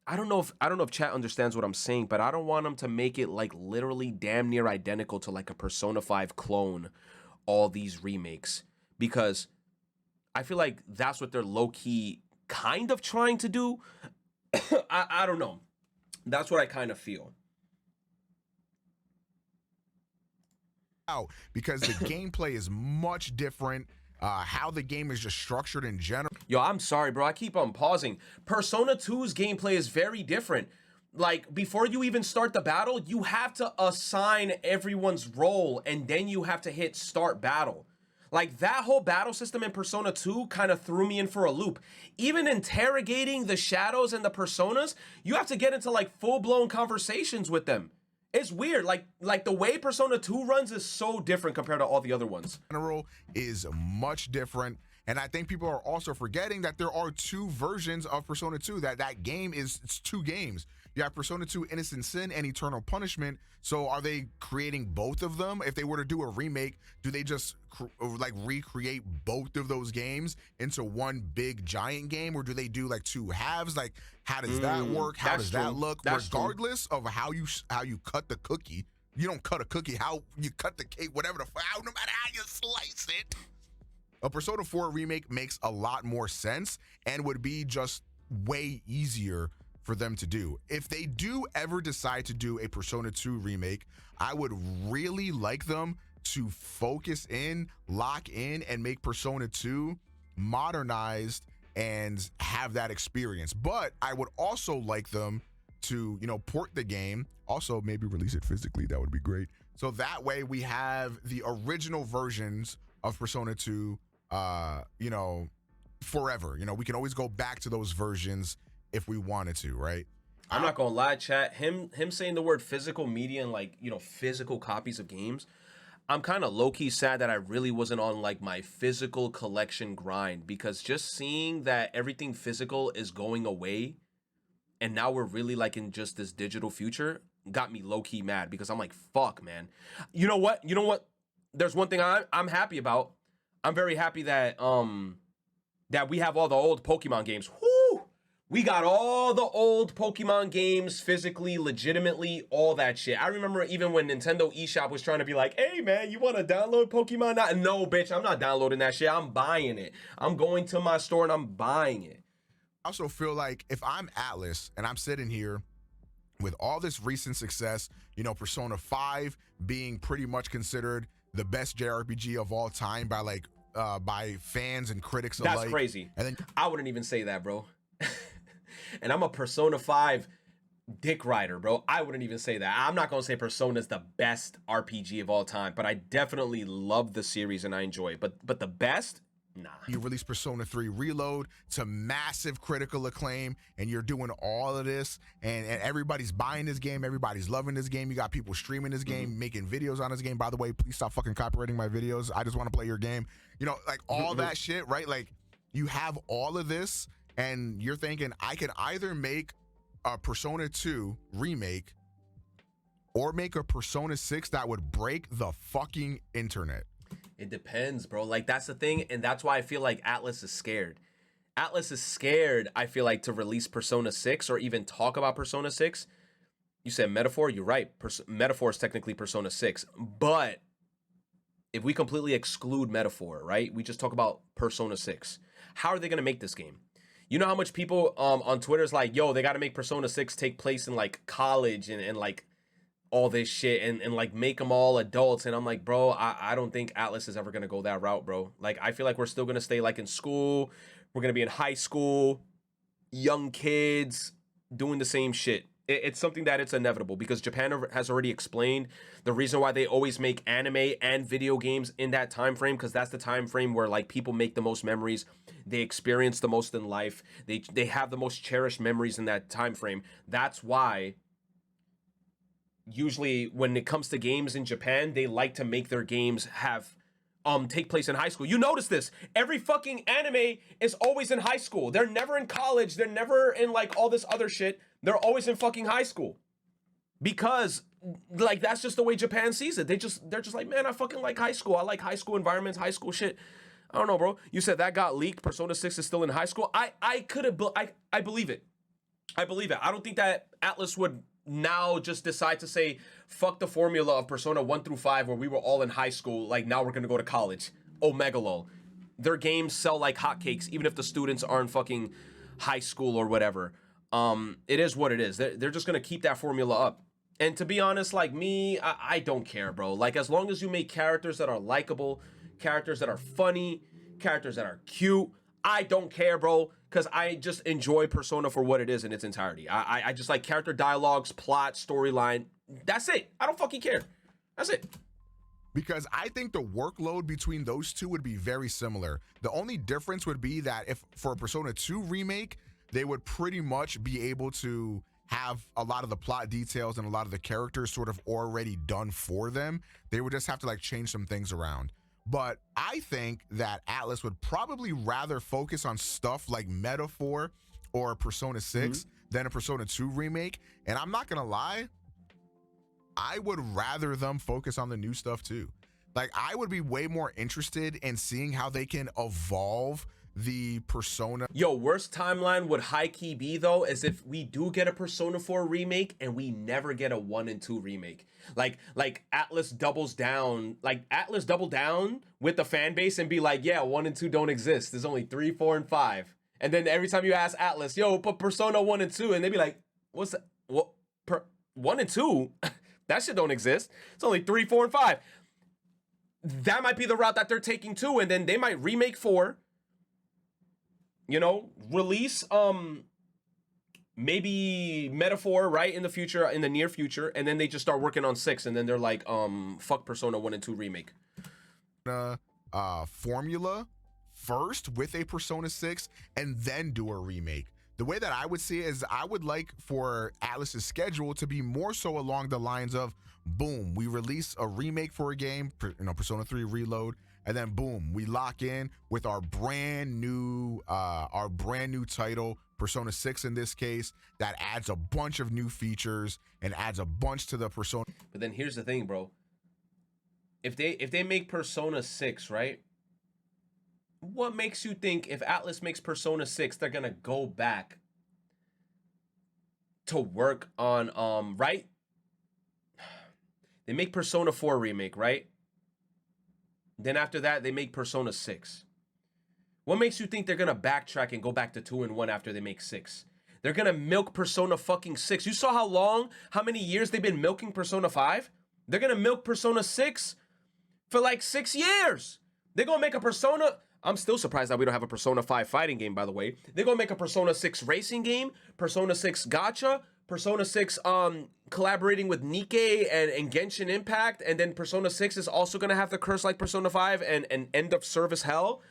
I don't know if chat understands what I'm saying, but I don't want them to make it like literally damn near identical to like a Persona 5 clone, all these remakes. Because I feel like that's what they're low-key kind of trying to do. I don't know. That's what I kind of feel. Because the gameplay is much different. How the game is just structured in general. Yo, I'm sorry, bro. I keep on pausing. Persona 2's gameplay is very different. Like, before you even start the battle, you have to assign everyone's role, and then you have to hit start battle. Like, that whole battle system in Persona 2 kind of threw me in for a loop. Even interrogating the shadows and the personas, you have to get into, like, full-blown conversations with them. It's weird. Like the way Persona 2 runs is so different compared to all the other ones. General is much different. And I think people are also forgetting that there are two versions of Persona 2. That game it's two games. You have Persona 2 Innocent Sin and Eternal Punishment. So are they creating both of them? If they were to do a remake, do they just like recreate both of those games into one big giant game, or do they do like two halves? Like, how does that work? How does that look? Regardless of how you cut the cookie, you don't cut a cookie. How you cut the cake, whatever no matter how you slice it. A Persona 4 remake makes a lot more sense and would be just way easier for them to do. If they do ever decide to do a Persona 2 remake, I would really like them to focus in, lock in, and make Persona 2 modernized and have that experience. But I would also like them to, port the game, also maybe release it physically. That would be great. So that way we have the original versions of Persona 2, forever. We can always go back to those versions if we wanted to, right? I'm not gonna lie, chat. Him saying the word physical media and like, physical copies of games, I'm kind of low-key sad that I really wasn't on like my physical collection grind, because just seeing that everything physical is going away and now we're really like in just this digital future got me low-key mad, because I'm like, fuck, man. You know what? There's one thing I'm happy about. I'm very happy that that we have all the old Pokemon games. Woo! We got all the old Pokemon games physically, legitimately, all that shit. I remember even when Nintendo eShop was trying to be like, hey, man, you want to download Pokemon now? No, bitch, I'm not downloading that shit. I'm buying it. I'm going to my store and I'm buying it. I also feel like if I'm Atlus and I'm sitting here with all this recent success, Persona 5 being pretty much considered the best JRPG of all time by fans and critics alike. That's crazy. And then I wouldn't even say that, bro. And I'm a Persona 5 dick rider, bro. I wouldn't even say that. I'm not going to say Persona is the best RPG of all time, but I definitely love the series and I enjoy it. But the best? Nah. You release Persona 3 Reload to massive critical acclaim, and you're doing all of this, and everybody's buying this game, everybody's loving this game. You got people streaming this game, making videos on this game. By the way, please stop fucking copyrighting my videos. I just want to play your game. Like all that shit, right? Like, you have all of this, and you're thinking, I can either make a Persona 2 remake or make a Persona 6 that would break the fucking internet. It depends, bro. Like, that's the thing, and that's why I feel like Atlus is scared. Atlus is scared, I feel like, to release Persona 6 or even talk about Persona 6. You said Metaphor, you're right. Metaphor is technically Persona 6. But if we completely exclude Metaphor, right? We just talk about Persona 6. How are they going to make this game? You know how much people on Twitter is like, yo, they got to make Persona 6 take place in, like, college and like, all this shit and like make them all adults. And I'm like, bro, I don't think Atlus is ever going to go that route, bro. Like, I feel like we're still going to stay like in school. We're going to be in high school, young kids doing the same shit. It's something that it's inevitable, because Japan has already explained the reason why they always make anime and video games in that time frame, because that's the time frame where like people make the most memories, they experience the most in life, they have the most cherished memories in that time frame. That's why usually when it comes to games in Japan, they like to make their games have take place in high school. You notice this. Every fucking anime is always in high school. They're never in college. They're never in like all this other shit. They're always in fucking high school. Because like that's just the way Japan sees it. They're just like, man, I fucking like high school. I like high school environments, high school shit. I don't know, bro. You said that got leaked. Persona 6 is still in high school. I believe it. I believe it. I don't think that Atlus would now just decide to say, fuck the formula of Persona 1 through 5 where we were all in high school, like now we're gonna go to college. Oh, Megalo. Their games sell like hotcakes, even if the students aren't fucking high school or whatever. It is what it is. They're just gonna keep that formula up. And to be honest, like me, I don't care, bro. Like as long as you make characters that are likable, characters that are funny, characters that are cute, I don't care, bro. Because I just enjoy Persona for what it is in its entirety. I just like character dialogues, plot, storyline. That's it. I don't fucking care. That's it. Because I think the workload between those two would be very similar. The only difference would be that if for a Persona 2 remake, they would pretty much be able to have a lot of the plot details and a lot of the characters sort of already done for them. They would just have to like change some things around. But I think that Atlus would probably rather focus on stuff like Metaphor or Persona 6 than a Persona 2 remake. And I'm not gonna lie, I would rather them focus on the new stuff too. Like I would be way more interested in seeing how they can evolve the Persona. Yo, worst timeline would high-key be though is if we do get a Persona 4 remake and we never get a 1 and 2 remake. Like Atlus doubles down, like Atlus double down with the fan base and be like, yeah, 1 and 2 don't exist. There's only 3, 4, and 5. And then every time you ask Atlus, yo, put Persona 1 and 2, and they be like, what's that? What? 1 and 2? That shit don't exist. It's only 3, 4, and 5. That might be the route that they're taking too, and then they might remake 4. You know, release maybe Metaphor right in the future, in the near future, and then they just start working on 6, and then they're like, fuck Persona 1 and 2 remake. Formula first with a Persona 6 and then do a remake. The way that I would see it is I would like for Atlus's schedule to be more so along the lines of, boom, we release a remake for a game, Persona 3 Reload, and then boom, we lock in with our brand new title, Persona 6 in this case, that adds a bunch of new features and adds a bunch to the Persona. But then here's the thing, bro. If they make Persona 6, right? What makes you think if Atlus makes Persona 6, they're gonna go back to work on right? They make Persona 4 remake, right? Then after that, they make Persona 6. What makes you think they're gonna backtrack and go back to 2 and 1 after they make 6? They're gonna milk Persona fucking 6. You saw how many years they've been milking Persona 5? They're gonna milk Persona 6 for like 6 years. They're gonna make a Persona... I'm still surprised that we don't have a Persona 5 fighting game, by the way. They're gonna make a Persona 6 racing game, Persona 6 gacha, Persona 6 collaborating with Nikkei and Genshin Impact, and then Persona 6 is also gonna have the curse like Persona 5 and end of service hell.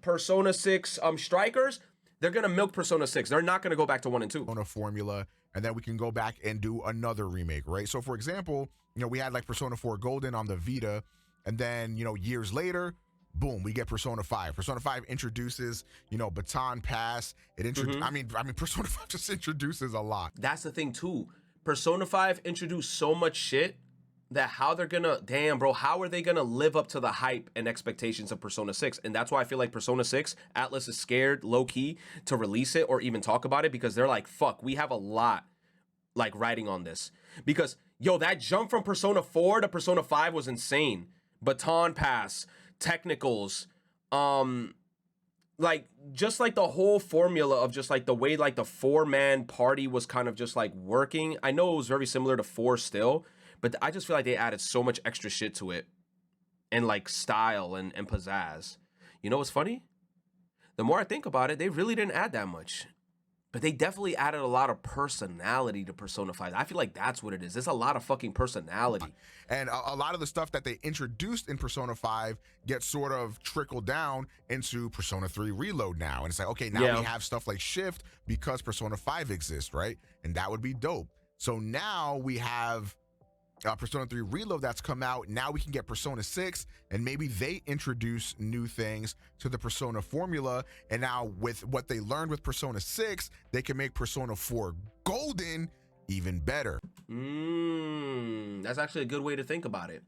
Persona 6 Strikers, they're gonna milk Persona 6. They're not gonna go back to 1 and 2. On a formula, and then we can go back and do another remake, right? So for example, we had like Persona 4 Golden on the Vita, and then, years later, boom, we get Persona 5. Persona 5 introduces, Baton Pass. I mean, Persona 5 just introduces a lot. That's the thing too. Persona 5 introduced so much shit that how are they gonna live up to the hype and expectations of Persona 6? And that's why I feel like Persona 6, Atlus is scared, low-key, to release it or even talk about it, because they're like, fuck, we have a lot, like, riding on this. Because, yo, that jump from Persona 4 to Persona 5 was insane. Baton Pass, technicals, like just like the whole formula of just like the way like the 4-man party was kind of just like working. I know it was very similar to 4 still, but I just feel like they added so much extra shit to it and like style and pizzazz. You know what's funny? The more I think about it, they really didn't add that much. But they definitely added a lot of personality to Persona 5. I feel like that's what it is. There's a lot of fucking personality. And a lot of the stuff that they introduced in Persona 5 gets sort of trickled down into Persona 3 Reload now. And it's like, okay, now we have stuff like Shift because Persona 5 exists, right? And that would be dope. So now we have Persona 3 Reload that's come out. Now we can get Persona 6, and maybe they introduce new things to the Persona formula. And now with what they learned with Persona 6, they can make Persona 4 Golden even better. That's actually a good way to think about it.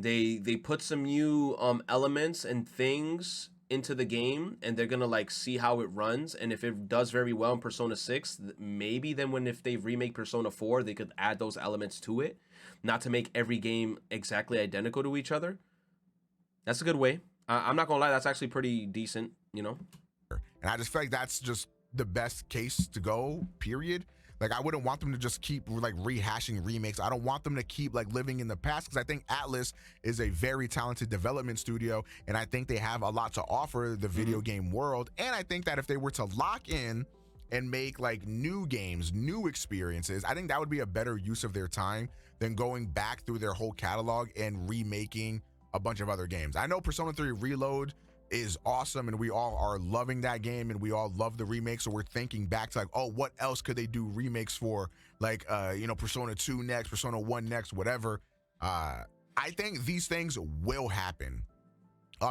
They put some new elements and things into the game, and they're gonna like see how it runs, and if it does very well in Persona 6, maybe then if they remake Persona 4, they could add those elements to it, not to make every game exactly identical to each other. That's a good way. I'm not gonna lie, that's actually pretty decent, you know. And I just feel like that's just the best case to go, period. Like, I wouldn't want them to just keep like rehashing remakes. I don't want them to keep like living in the past, because I think Atlus is a very talented development studio, and I think they have a lot to offer the video game world. And I think that if they were to lock in and make like new games, new experiences, I think that would be a better use of their time than going back through their whole catalog and remaking a bunch of other games. I know Persona 3 Reload is awesome, and we all are loving that game, and we all love the remake, so we're thinking back to like, oh, what else could they do remakes for, like you know, Persona 2 next, Persona 1 next, whatever. I think these things will happen,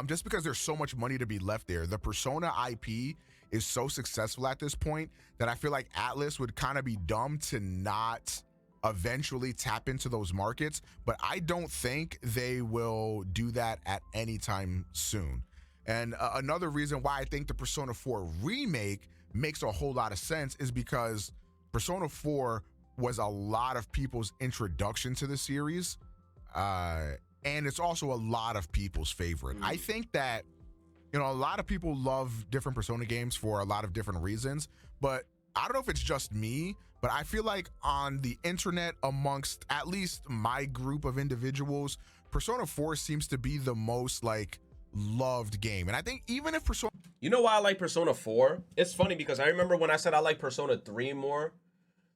just because there's so much money to be left there. The Persona IP is so successful at this point that I feel like Atlus would kind of be dumb to not eventually tap into those markets, but I don't think they will do that at any time soon. And another reason why I think the Persona 4 remake makes a whole lot of sense is because Persona 4 was a lot of people's introduction to the series. And it's also a lot of people's favorite. I think that, you know, a lot of people love different Persona games for a lot of different reasons, but I don't know if it's just me, but I feel like on the internet, amongst at least my group of individuals, Persona 4 seems to be the most like loved game. And I think even if Persona, you know why I like Persona 4? It's funny because I remember when I said I like Persona 3 more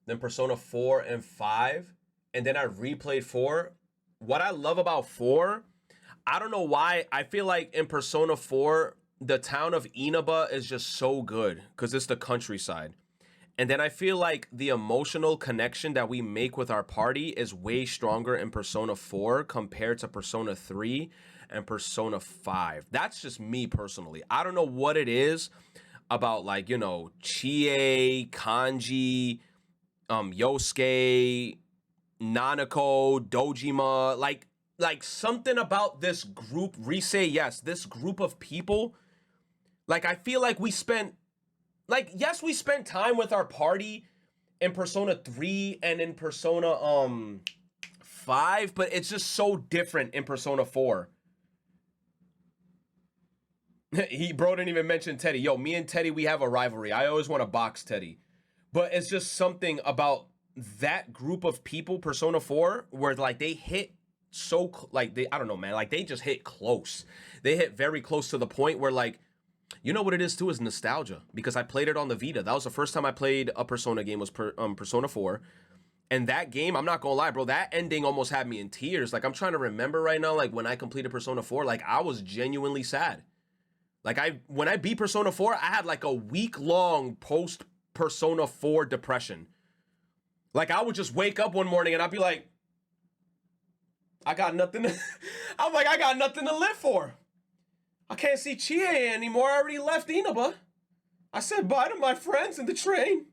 than Persona 4 and 5, and then I replayed 4. What I love about 4, I don't know why, I feel like in Persona 4, the town of Inaba is just so good because it's the countryside. And then I feel like the emotional connection that we make with our party is way stronger in Persona 4 compared to Persona 3 and Persona 5. That's just me personally. I don't know what it is about, like, you know, Chie, Kanji, Yosuke, Nanako, Dojima, like something about this group, Rise, yes, this group of people. Like, I feel like we spent, like, yes, we spent time with our party in Persona 3 and in Persona 5, but it's just so different in Persona 4. Bro didn't even mention Teddy. Yo, me and Teddy, we have a rivalry. I always want to box Teddy. But it's just something about that group of people, Persona 4, where like they hit so, like, I don't know, man. Like, they just hit close. They hit very close to the point where, like, you know what it is too, is nostalgia. Because I played it on the Vita. That was the first time I played a Persona game, was Persona 4. And that game, I'm not gonna lie, bro, that ending almost had me in tears. Like, I'm trying to remember right now, like, when I completed Persona 4, like, I was genuinely sad. Like, when I beat Persona 4, I had like a week-long post-Persona 4 depression. Like, I would just wake up one morning and I'd be like, I got nothing to, I'm like, I got nothing to live for. I can't see Chie anymore. I already left Inaba. I said bye to my friends in the train.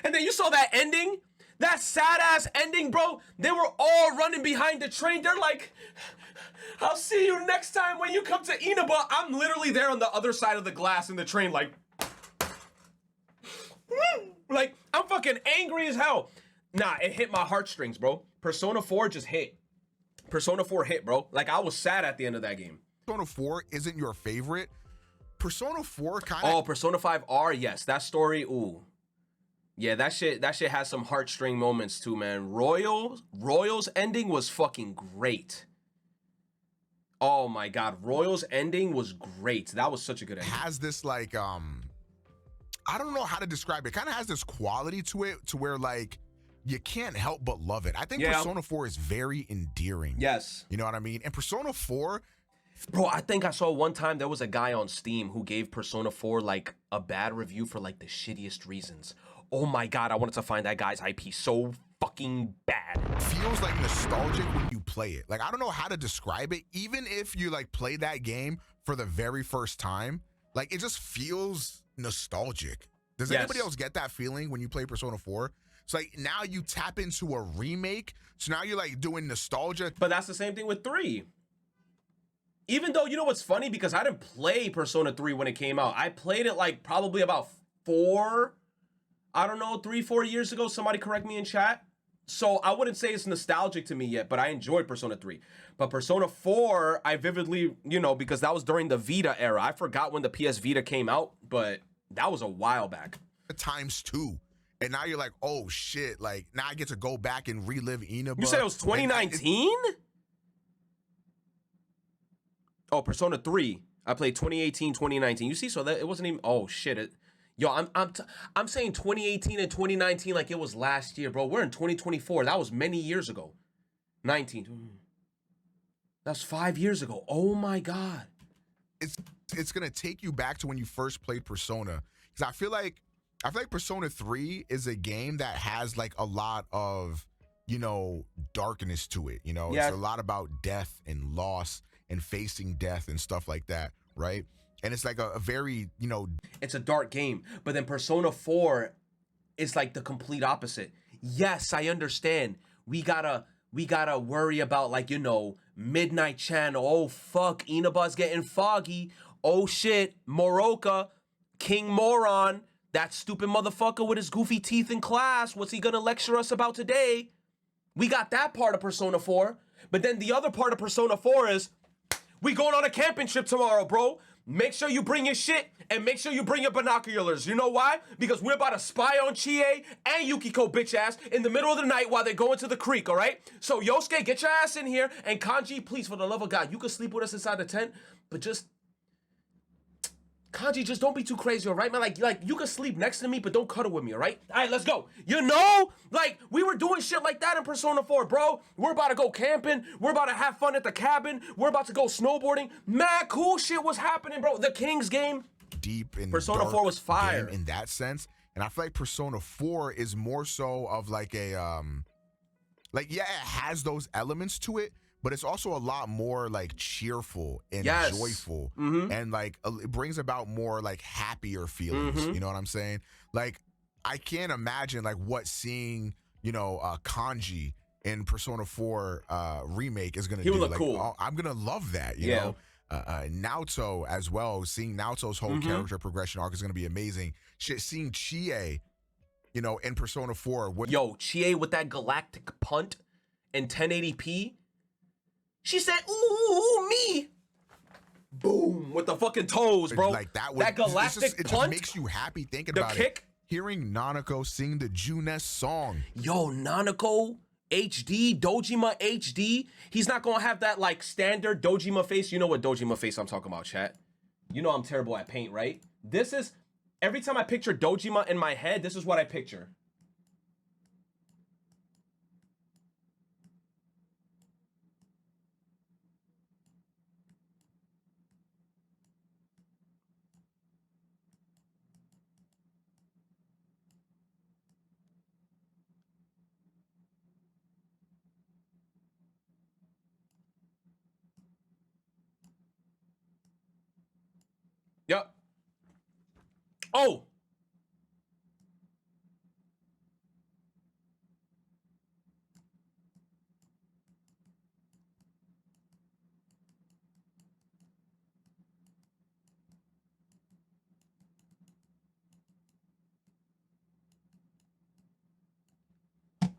And then you saw that ending? That sad-ass ending, bro. They were all running behind the train. They're like, I'll see you next time when you come to Inaba. I'm literally there on the other side of the glass in the train, like I'm fucking angry as hell. Nah, it hit my heartstrings, bro. Persona 4 just hit. Persona 4 hit, bro. Like, I was sad at the end of that game. Persona 4 isn't your favorite. Persona 4 kind of... Oh, Persona 5R, yes. That story, ooh. Yeah, that shit has some heartstring moments too, man. Royal's ending was fucking great. Oh my god, Royal's ending was great. That was such a good ending. It has this like I don't know how to describe it. It kind of has this quality to it to where like you can't help but love it. I think Persona 4 is very endearing. Yes. You know what I mean? And Persona 4, bro, I think I saw one time there was a guy on Steam who gave Persona 4 like a bad review for like the shittiest reasons. Oh my God, I wanted to find that guy's IP so fucking bad. Feels like nostalgic when you play it. Like, I don't know how to describe it. Even if you like play that game for the very first time, like it just feels nostalgic. Does anybody else get that feeling when you play Persona 4? It's like now you tap into a remake, so now you're like doing nostalgia. But that's the same thing with 3. Even though, you know what's funny? Because I didn't play Persona 3 when it came out. I played it like probably about 3-4 years ago. Somebody correct me in chat. So I wouldn't say it's nostalgic to me yet, but I enjoyed Persona 3. But Persona 4, I vividly, you know, because that was during the Vita era. I forgot when the PS Vita came out, but that was a while back. ×2. And now you're like, oh shit, like now I get to go back and relive Inaba. You said it was 2019? Oh, Persona 3. I played 2018, 2019. You see, so that it wasn't even. Oh shit! Yo, I'm saying 2018 and 2019 like it was last year, bro. We're in 2024. That was many years ago. 19. That's 5 years ago. Oh my God. It's gonna take you back to when you first played Persona, because I feel like Persona 3 is a game that has like a lot of, you know, darkness to it. You know, it's a lot about death and loss and facing death and stuff like that, right? And it's like a very, you know... It's a dark game, but then Persona 4 is like the complete opposite. Yes, I understand. We gotta worry about, like, you know, Midnight Channel. Oh, fuck, Inaba's getting foggy. Oh, shit, Moroka, King Moron, that stupid motherfucker with his goofy teeth in class. What's he gonna lecture us about today? We got that part of Persona 4, but then the other part of Persona 4 is... We going on a camping trip tomorrow, bro. Make sure you bring your shit and make sure you bring your binoculars. You know why? Because we're about to spy on Chie and Yukiko bitch ass in the middle of the night while they're going to the creek, all right? So Yosuke, get your ass in here, and Kanji, please, for the love of God, you can sleep with us inside the tent, but just... Kanji, just don't be too crazy, all right, man? Like you can sleep next to me, but don't cuddle with me, all right? All right, let's go. You know? Like, we were doing shit like that in Persona 4, bro. We're about to go camping. We're about to have fun at the cabin. We're about to go snowboarding. Mad cool shit was happening, bro. The King's game. Deep in Persona 4 was fire. In that sense. And I feel like Persona 4 is more so of like a, like, yeah, it has those elements to it, but it's also a lot more like cheerful and joyful, and like it brings about more like happier feelings. You know what I'm saying? Like, I can't imagine like what seeing, you know, Kanji in Persona 4 remake is gonna do. He would look like, cool. I'm gonna love that. You know, Naoto as well. Seeing Naoto's whole character progression arc is gonna be amazing. Shit, seeing Chie, you know, in Persona 4. Yo, Chie with that galactic punt in 1080p. She said, ooh, me. Boom, with the fucking toes, bro. Like that galactic punt. It just makes you happy thinking about kick. It. Hearing Nanako sing the Junes song. Yo, Nanako HD, Dojima HD. He's not gonna have that like standard Dojima face. You know what Dojima face I'm talking about, chat. You know I'm terrible at paint, right? This is, every time I picture Dojima in my head, this is what I picture. Yep. Oh.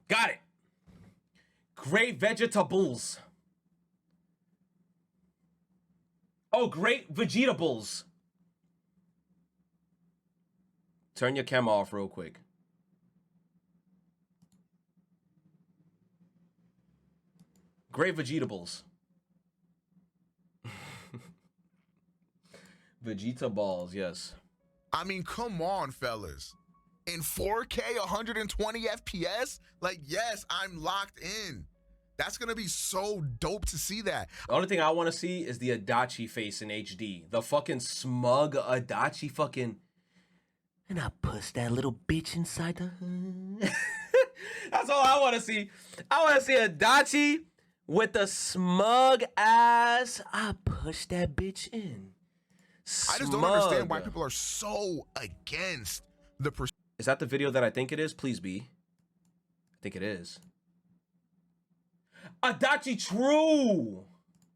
Got it. Great vegetables. Oh, great vegetables. Turn your camera off real quick. Great vegetables. Vegeta balls, yes. I mean, come on, fellas. In 4K, 120 FPS? Like, yes, I'm locked in. That's gonna be so dope to see that. The only thing I want to see is the Adachi face in HD. The fucking smug Adachi fucking... And I push that little bitch inside the hood. That's all I want to see. I want to see Adachi with the smug ass. I push that bitch in. Smug. I just don't understand why people are so against the. Is that the video that I think it is? Please be. I think it is. Adachi True.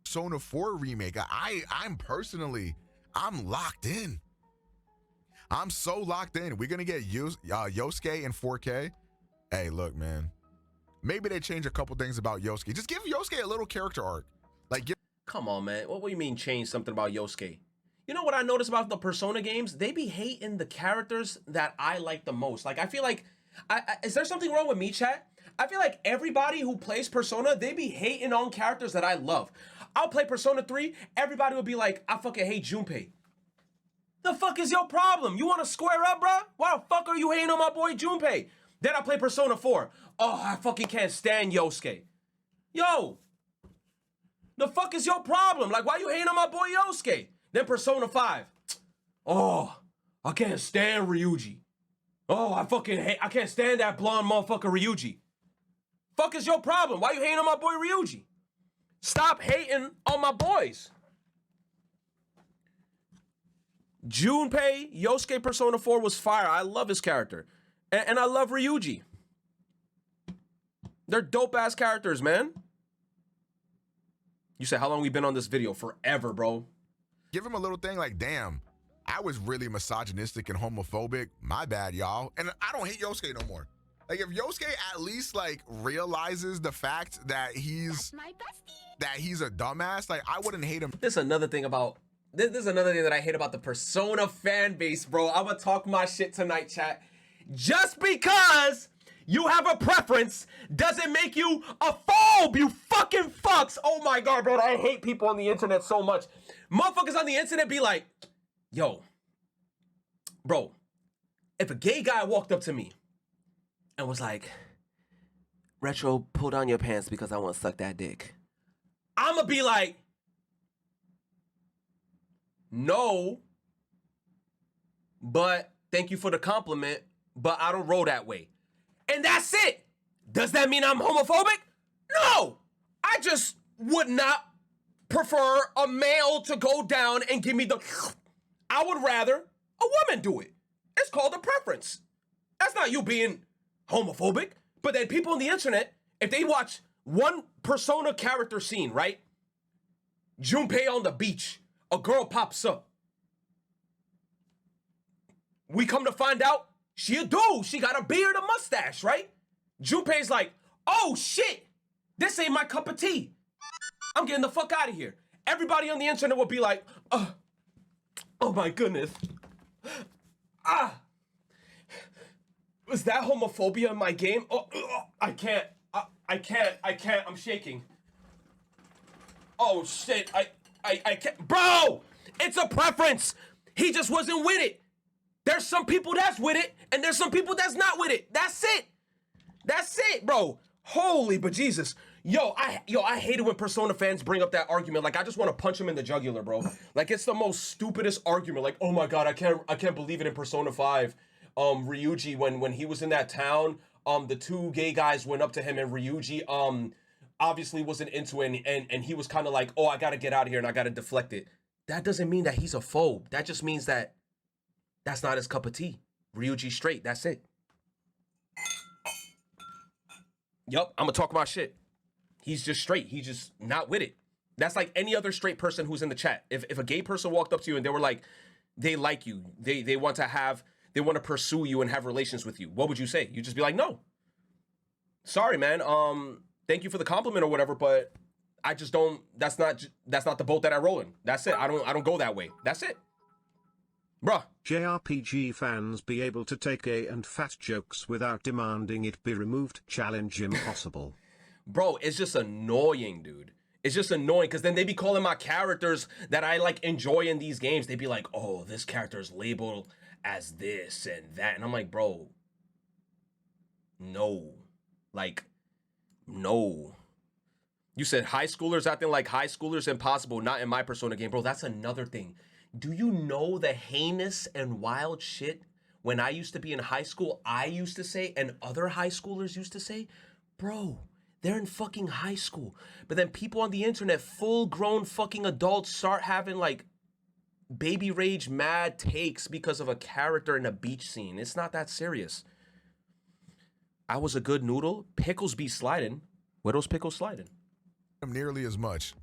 Persona 4 remake. I'm personally, I'm locked in. I'm so locked in. We're gonna get Yosuke in 4K. Hey, look, man. Maybe they change a couple things about Yosuke. Just give Yosuke a little character arc. Like, come on, man. What do you mean change something about Yosuke? You know what I noticed about the Persona games? They be hating the characters that I like the most. Like, I feel like, is there something wrong with me, chat? I feel like everybody who plays Persona, they be hating on characters that I love. I'll play Persona 3, everybody will be like, I fucking hate Junpei. The fuck is your problem? You want to square up, bro? Why the fuck are you hating on my boy Junpei? Then I play Persona 4. Oh, I fucking can't stand Yosuke. Yo, the fuck is your problem? Like, why you hating on my boy Yosuke? Then Persona 5. Oh, I can't stand Ryuji. Oh, I can't stand that blonde motherfucker Ryuji. Fuck is your problem? Why you hating on my boy Ryuji? Stop hating on my boys. Junpei, Yosuke Persona 4 was fire. I love his character. And I love Ryuji. They're dope-ass characters, man. You said, how long we been on this video? Forever, bro. Give him a little thing like, damn, I was really misogynistic and homophobic. My bad, y'all. And I don't hate Yosuke no more. Like, if Yosuke at least, like, realizes the fact that he's a dumbass, like, I wouldn't hate him. This is another thing that I hate about the Persona fan base, bro. I'm gonna talk my shit tonight, chat. Just because you have a preference doesn't make you a phobe, you fucking fucks. Oh my God, bro, I hate people on the internet so much. Motherfuckers on the internet be like, yo, bro, if a gay guy walked up to me and was like, Retro, pull down your pants because I want to suck that dick, I'ma be like, no, but thank you for the compliment, but I don't roll that way. And that's it. Does that mean I'm homophobic? No, I just would not prefer a male to go down and give me the, I would rather a woman do it. It's called a preference. That's not you being homophobic. But then people on the internet, if they watch one Persona character scene, right? Junpei on the beach, a girl pops up. We come to find out she a dude. She got a beard, a mustache, right? Junpei's like, oh shit, this ain't my cup of tea. I'm getting the fuck out of here. Everybody on the internet will be like, oh my goodness. Was that homophobia in my game? I can't, I'm shaking. Oh shit, I can't, bro, it's a preference. He just wasn't with it. There's some people that's with it, and there's some people that's not with it. That's it. That's it, bro. Holy bejesus. Yo, I hate it when Persona fans bring up that argument. Like, I just want to punch him in the jugular, bro. Like, it's the most stupidest argument. Like, oh my God, I can't believe it in Persona 5. Ryuji, when he was in that town, the two gay guys went up to him, and Ryuji, obviously wasn't into it, and he was kind of like, oh, I gotta get out of here and I gotta deflect it. That doesn't mean that he's a phobe. That just means that that's not his cup of tea. Ryuji straight, that's it. Yup, I'm gonna talk about shit. He's just straight. He's just not with it. That's like any other straight person who's in the chat. If a gay person walked up to you and they were like, they like you, they want to pursue you and have relations with you, what would you say? You'd just be like, no. Sorry, man. Thank you for the compliment or whatever, but I just don't. That's not the boat that I roll in. That's it. I don't go that way. That's it. Bruh. JRPG fans be able to take gay and fat jokes without demanding it be removed. Challenge impossible. Bro, it's just annoying, dude. It's just annoying because then they be calling my characters that I like enjoy in these games. They be like, oh, this character is labeled as this and that. And I'm like, bro, no. Like, no. You said high schoolers acting like high schoolers impossible, not in my Persona game. Bro, that's another thing. Do you know the heinous and wild shit when I used to be in high school, I used to say, and other high schoolers used to say, bro, they're in fucking high school. But then people on the internet, full-grown fucking adults, start having like baby rage mad takes because of a character in a beach scene. It's not that serious. I was a good noodle. Pickles be sliding. Where those pickles sliding? Nearly as much.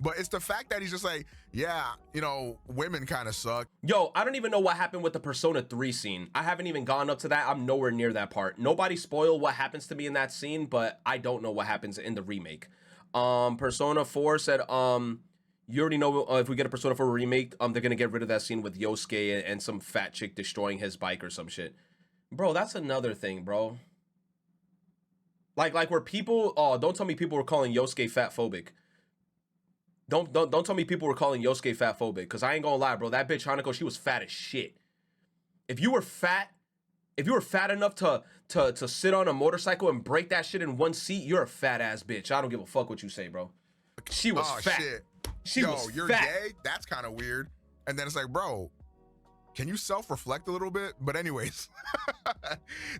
But it's the fact that he's just like, yeah, you know, women kind of suck. Yo, I don't even know what happened with the Persona 3 scene. I haven't even gone up to that. I'm nowhere near that part. Nobody spoiled what happens to me in that scene, but I don't know what happens in the remake. Persona 4 said, you already know if we get a Persona 4 remake, they're going to get rid of that scene with Yosuke and some fat chick destroying his bike or some shit. Bro, that's another thing, bro. Like where people, don't tell me people were calling Yosuke fat phobic. Don't tell me people were calling Yosuke fat phobic, because I ain't gonna lie, bro. That bitch Hanako, she was fat as shit. If you were fat enough to sit on a motorcycle and break that shit in one seat, you're a fat ass bitch. I don't give a fuck what you say, bro. She was fat. Shit. She was you're fat. Gay? That's kind of weird. And then it's like, bro, can you self-reflect a little bit? But anyways,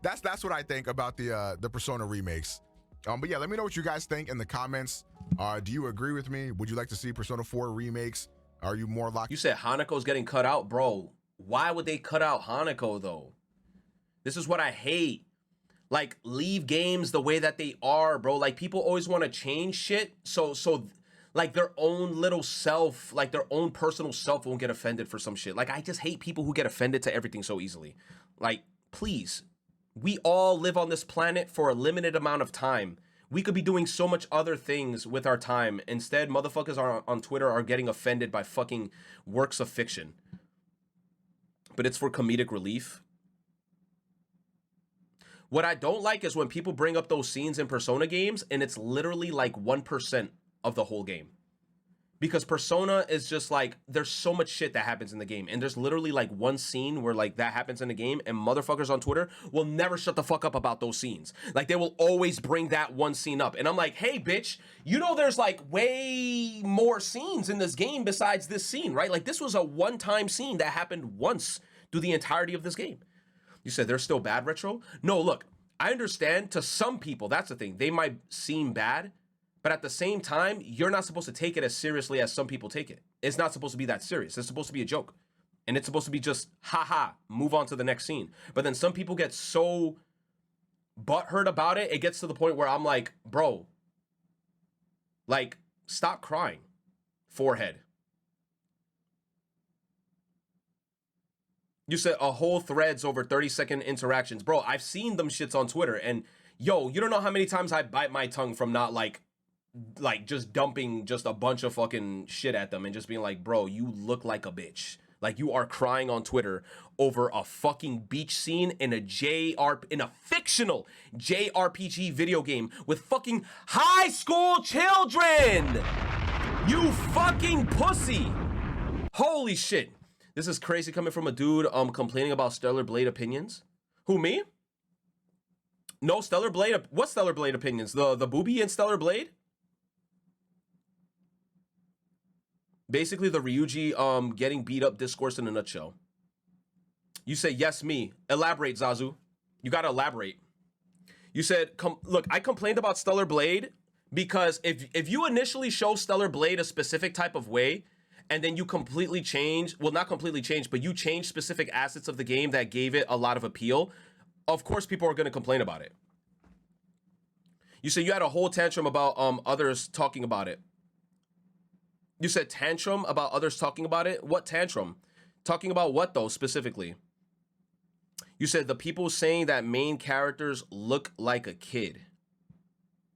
that's what I think about the Persona remakes. But yeah, let me know what you guys think in the comments. Do you agree with me? Would you like to see Persona 4 remakes? Are you more locked? You said Hanako's getting cut out, bro. Why would they cut out Hanako though? This is what I hate. Like, leave games the way that they are, bro. Like, people always want to change shit so like their own little self, like their own personal self won't get offended for some shit. Like, I just hate people who get offended to everything so easily. Like, please, we all live on this planet for a limited amount of time. We could be doing so much other things with our time. Instead, motherfuckers on Twitter are getting offended by fucking works of fiction. But it's for comedic relief. What I don't like is when people bring up those scenes in Persona games and it's literally like 1% of the whole game. Because Persona is just like, there's so much shit that happens in the game. And there's literally like one scene where like that happens in the game and motherfuckers on Twitter will never shut the fuck up about those scenes. Like, they will always bring that one scene up. And I'm like, hey, bitch, you know there's like way more scenes in this game besides this scene, right? Like, this was a one-time scene that happened once through the entirety of this game. You said they're still bad, Retro? No, look, I understand to some people, that's the thing. They might seem bad. But at the same time, you're not supposed to take it as seriously as some people take it. It's not supposed to be that serious. It's supposed to be a joke. And it's supposed to be just, haha, move on to the next scene. But then some people get so butthurt about it, it gets to the point where I'm like, bro, like, stop crying. Forehead. You said a whole threads over 30-second interactions. Bro, I've seen them shits on Twitter. And, yo, you don't know how many times I bite my tongue from not, like just dumping just a bunch of fucking shit at them and just being like, bro, you look like a bitch. Like, you are crying on Twitter over a fucking beach scene in a fictional JRPG video game with fucking high school children. You fucking pussy. Holy shit. This is crazy coming from a dude complaining about Stellar Blade opinions. Who, me? No, Stellar Blade. What Stellar Blade opinions? The booby in Stellar Blade? Basically, the Ryuji getting beat up discourse in a nutshell. You say, yes, me. Elaborate, Zazu. You gotta elaborate. You said, look, I complained about Stellar Blade because if you initially show Stellar Blade a specific type of way, and then you completely change, well, not completely change, but you change specific assets of the game that gave it a lot of appeal, of course people are gonna complain about it. You said you had a whole tantrum about others talking about it. You said tantrum about others talking about it? What tantrum? Talking about what, though, specifically? You said the people saying that main characters look like a kid.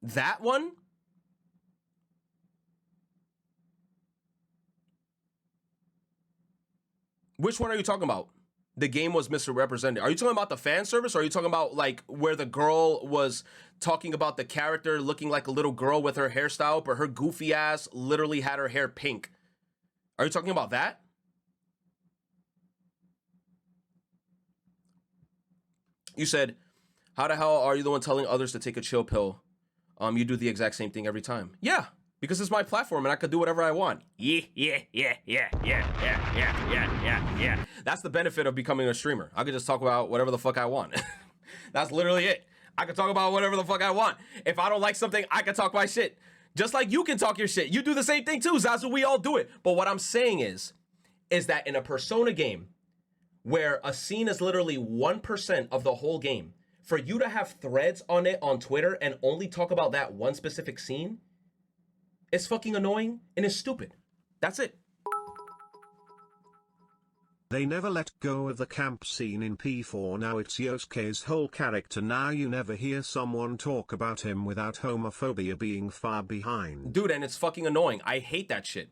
That one? Which one are you talking about? The game was misrepresented. Are you talking about the fan service, or are you talking about like where the girl was talking about the character looking like a little girl with her hairstyle, but her goofy ass literally had her hair pink? Are you talking about that? You said, how the hell are you the one telling others to take a chill pill? You do the exact same thing every time. Yeah, Because it's my platform and I could do whatever I want. Yeah. That's the benefit of becoming a streamer. I could just talk about whatever the fuck I want. That's literally it. I can talk about whatever the fuck I want. If I don't like something, I can talk my shit. Just like you can talk your shit. You do the same thing too, Zazu. We all do it. But what I'm saying is that in a Persona game, where a scene is literally 1% of the whole game, for you to have threads on it on Twitter and only talk about that one specific scene, it's fucking annoying and it's stupid. That's it. They never let go of the camp scene in P4. Now it's Yosuke's whole character. Now you never hear someone talk about him without homophobia being far behind. Dude, and it's fucking annoying. I hate that shit.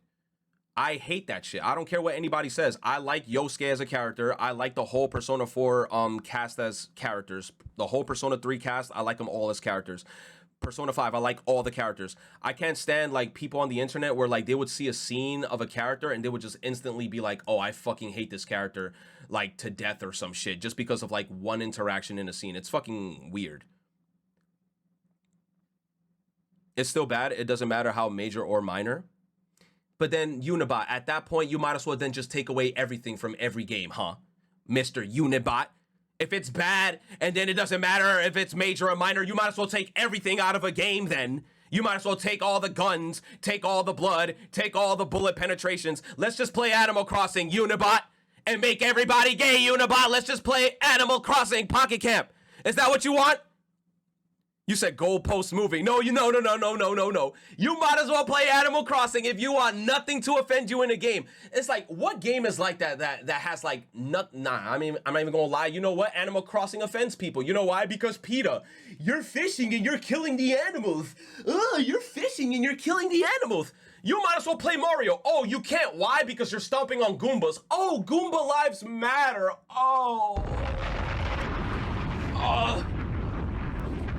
I hate that shit. I don't care what anybody says. I like Yosuke as a character. I like the whole Persona 4 cast as characters. The whole Persona 3 cast, I like them all as characters. Persona 5, I like all the characters. I can't stand like people on the internet where like they would see a scene of a character and they would just instantly be like, oh, I fucking hate this character like to death or some shit just because of like one interaction in a scene. It's fucking weird. It's still bad. It doesn't matter how major or minor. But then Unibot, at that point, you might as well then just take away everything from every game, huh? Mr. Unibot. If it's bad, and then it doesn't matter if it's major or minor, you might as well take everything out of a game then. You might as well take all the guns, take all the blood, take all the bullet penetrations. Let's just play Animal Crossing, Unibot, and make everybody gay, Unibot. Let's just play Animal Crossing Pocket Camp. Is that what you want? You said goalpost moving. No. You might as well play Animal Crossing if you want nothing to offend you in a game. It's like, what game is like that has like, nah, I mean, I'm not even gonna lie. You know what? Animal Crossing offends people. You know why? Because PETA, you're fishing and you're killing the animals. Ugh, you're fishing and you're killing the animals. You might as well play Mario. Oh, you can't. Why? Because you're stomping on Goombas. Oh, Goomba lives matter. Oh.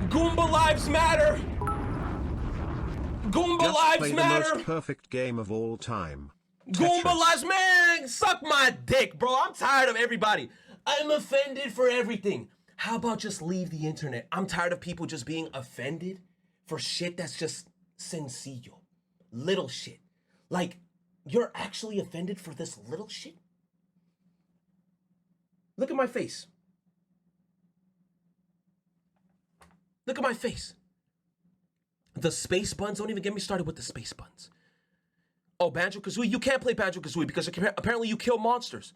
Goomba lives matter. Goomba lives matter. The most perfect game of all time. Goomba lives, man. Suck my dick, bro. I'm tired of everybody. I'm offended for everything. How about just leave the internet? I'm tired of people just being offended for shit that's just sencillo, little shit. Like, you're actually offended for this little shit? Look at my face. Look at my face. The space buns, don't even get me started with the space buns. Oh, Banjo-Kazooie, you can't play Banjo-Kazooie because apparently you kill monsters.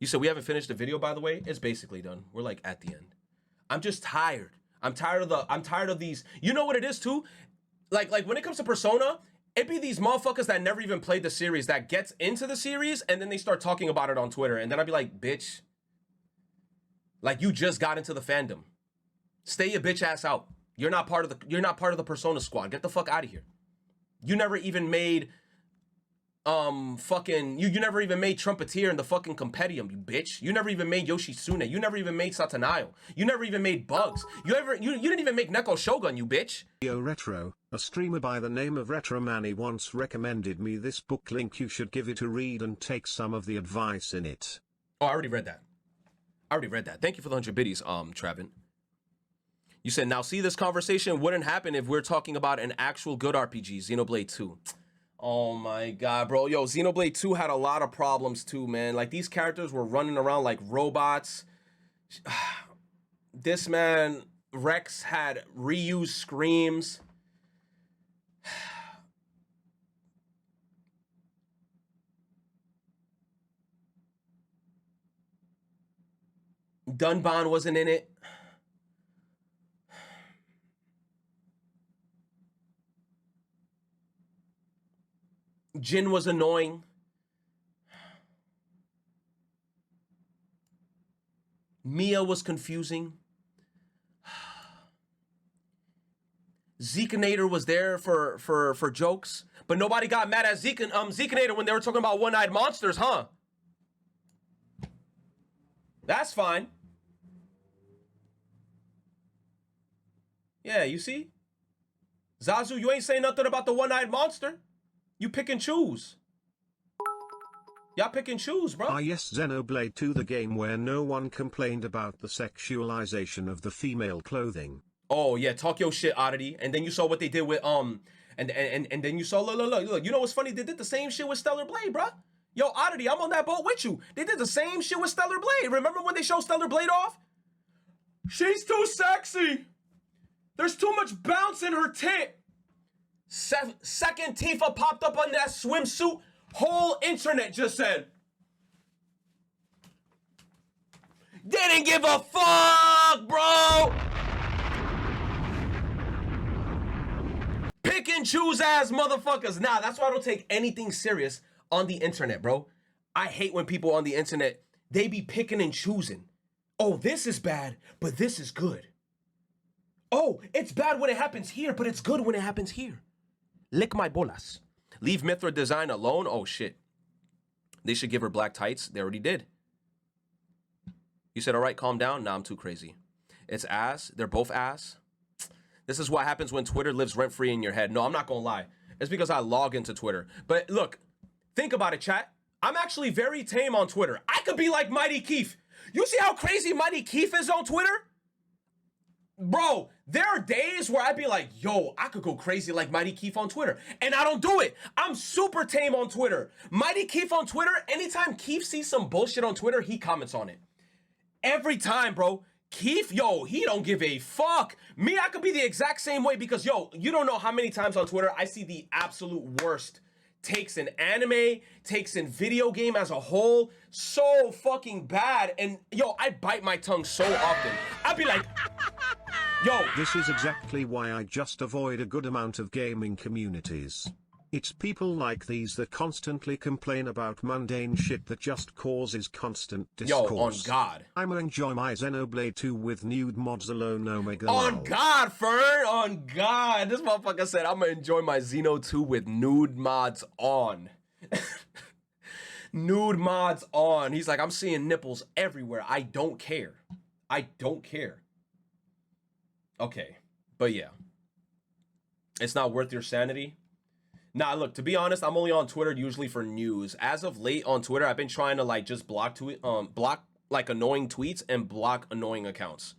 You said we haven't finished the video, by the way. It's basically done. We're like at the end. I'm just tired. I'm tired of these. You know what it is too? Like when it comes to Persona, it be these motherfuckers that never even played the series that gets into the series and then they start talking about it on Twitter. And then I'd be like, bitch. Like, you just got into the fandom. Stay your bitch ass out. You're not part of the Persona squad. Get the fuck out of here. You never even made you never even made Trumpeteer in the fucking Compendium, you bitch. You never even made Yoshitsune. You never even made Satanayo. You never even made Bugs. You didn't even make Neko Shogun, you bitch. Yo Retro, a streamer by the name of Retromani once recommended me this book link. You should give it a read and take some of the advice in it. Oh, I already read that. Thank you for the 100 biddies, Trevin. You said, now see, this conversation wouldn't happen if we're talking about an actual good RPG, Xenoblade 2. Oh my god, bro. Yo, Xenoblade 2 had a lot of problems too, man. Like, these characters were running around like robots. This man, Rex, had reused screams. Dunban wasn't in it. Jin was annoying. Mia was confusing. Zekinator was there for jokes, but nobody got mad at Zekinator when they were talking about one-eyed monsters, huh? That's fine. Yeah, you see? Zazu, you ain't saying nothing about the one-eyed monster. You pick and choose. Y'all pick and choose, bro. Ah yes, Xenoblade 2, the game where no one complained about the sexualization of the female clothing. Oh yeah, talk your shit, Oddity. And then you saw what they did with and then you saw look. You know what's funny? They did the same shit with Stellar Blade, bruh. Yo, Oddity, I'm on that boat with you. They did the same shit with Stellar Blade. Remember when they showed Stellar Blade off? She's too sexy. There's too much bounce in her tit. Second Tifa popped up on that swimsuit. Whole internet just said, didn't give a fuck, bro. Pick and choose ass motherfuckers. Nah, that's why I don't take anything serious on the internet, bro. I hate when people on the internet, they be picking and choosing. Oh, this is bad, but this is good. Oh, it's bad when it happens here, but it's good when it happens here. Lick my bolas. Leave Mithra design alone? Oh, shit. They should give her black tights. They already did. You said, all right, calm down. Nah, I'm too crazy. It's ass. They're both ass. This is what happens when Twitter lives rent-free in your head. No, I'm not gonna lie. It's because I log into Twitter. But look, think about it, chat. I'm actually very tame on Twitter. I could be like Mighty Keith. You see how crazy Mighty Keith is on Twitter? Bro, there are days where I'd be like, yo, I could go crazy like Mighty Keith on Twitter. And I don't do it. I'm super tame on Twitter. Mighty Keith on Twitter, anytime Keith sees some bullshit on Twitter, he comments on it. Every time, bro. Keith, yo, he don't give a fuck. Me, I could be the exact same way because, yo, you don't know how many times on Twitter I see the absolute worst takes in anime, takes in video game as a whole, so fucking bad. And, yo, I bite my tongue so often. I'd be like, yo. This is exactly why I just avoid a good amount of gaming communities. It's people like these that constantly complain about mundane shit that just causes constant discourse. Yo, on God. I'ma enjoy my Xenoblade 2 with nude mods alone, Omega. On God, Fern, on God. This motherfucker said, I'ma enjoy my Xeno 2 with nude mods on. Nude mods on. He's like, I'm seeing nipples everywhere. I don't care. I don't care. Okay, but yeah. It's not worth your sanity. Nah, look, to be honest, I'm only on Twitter usually for news. As of late on Twitter, I've been trying to like just block like annoying tweets and block annoying accounts.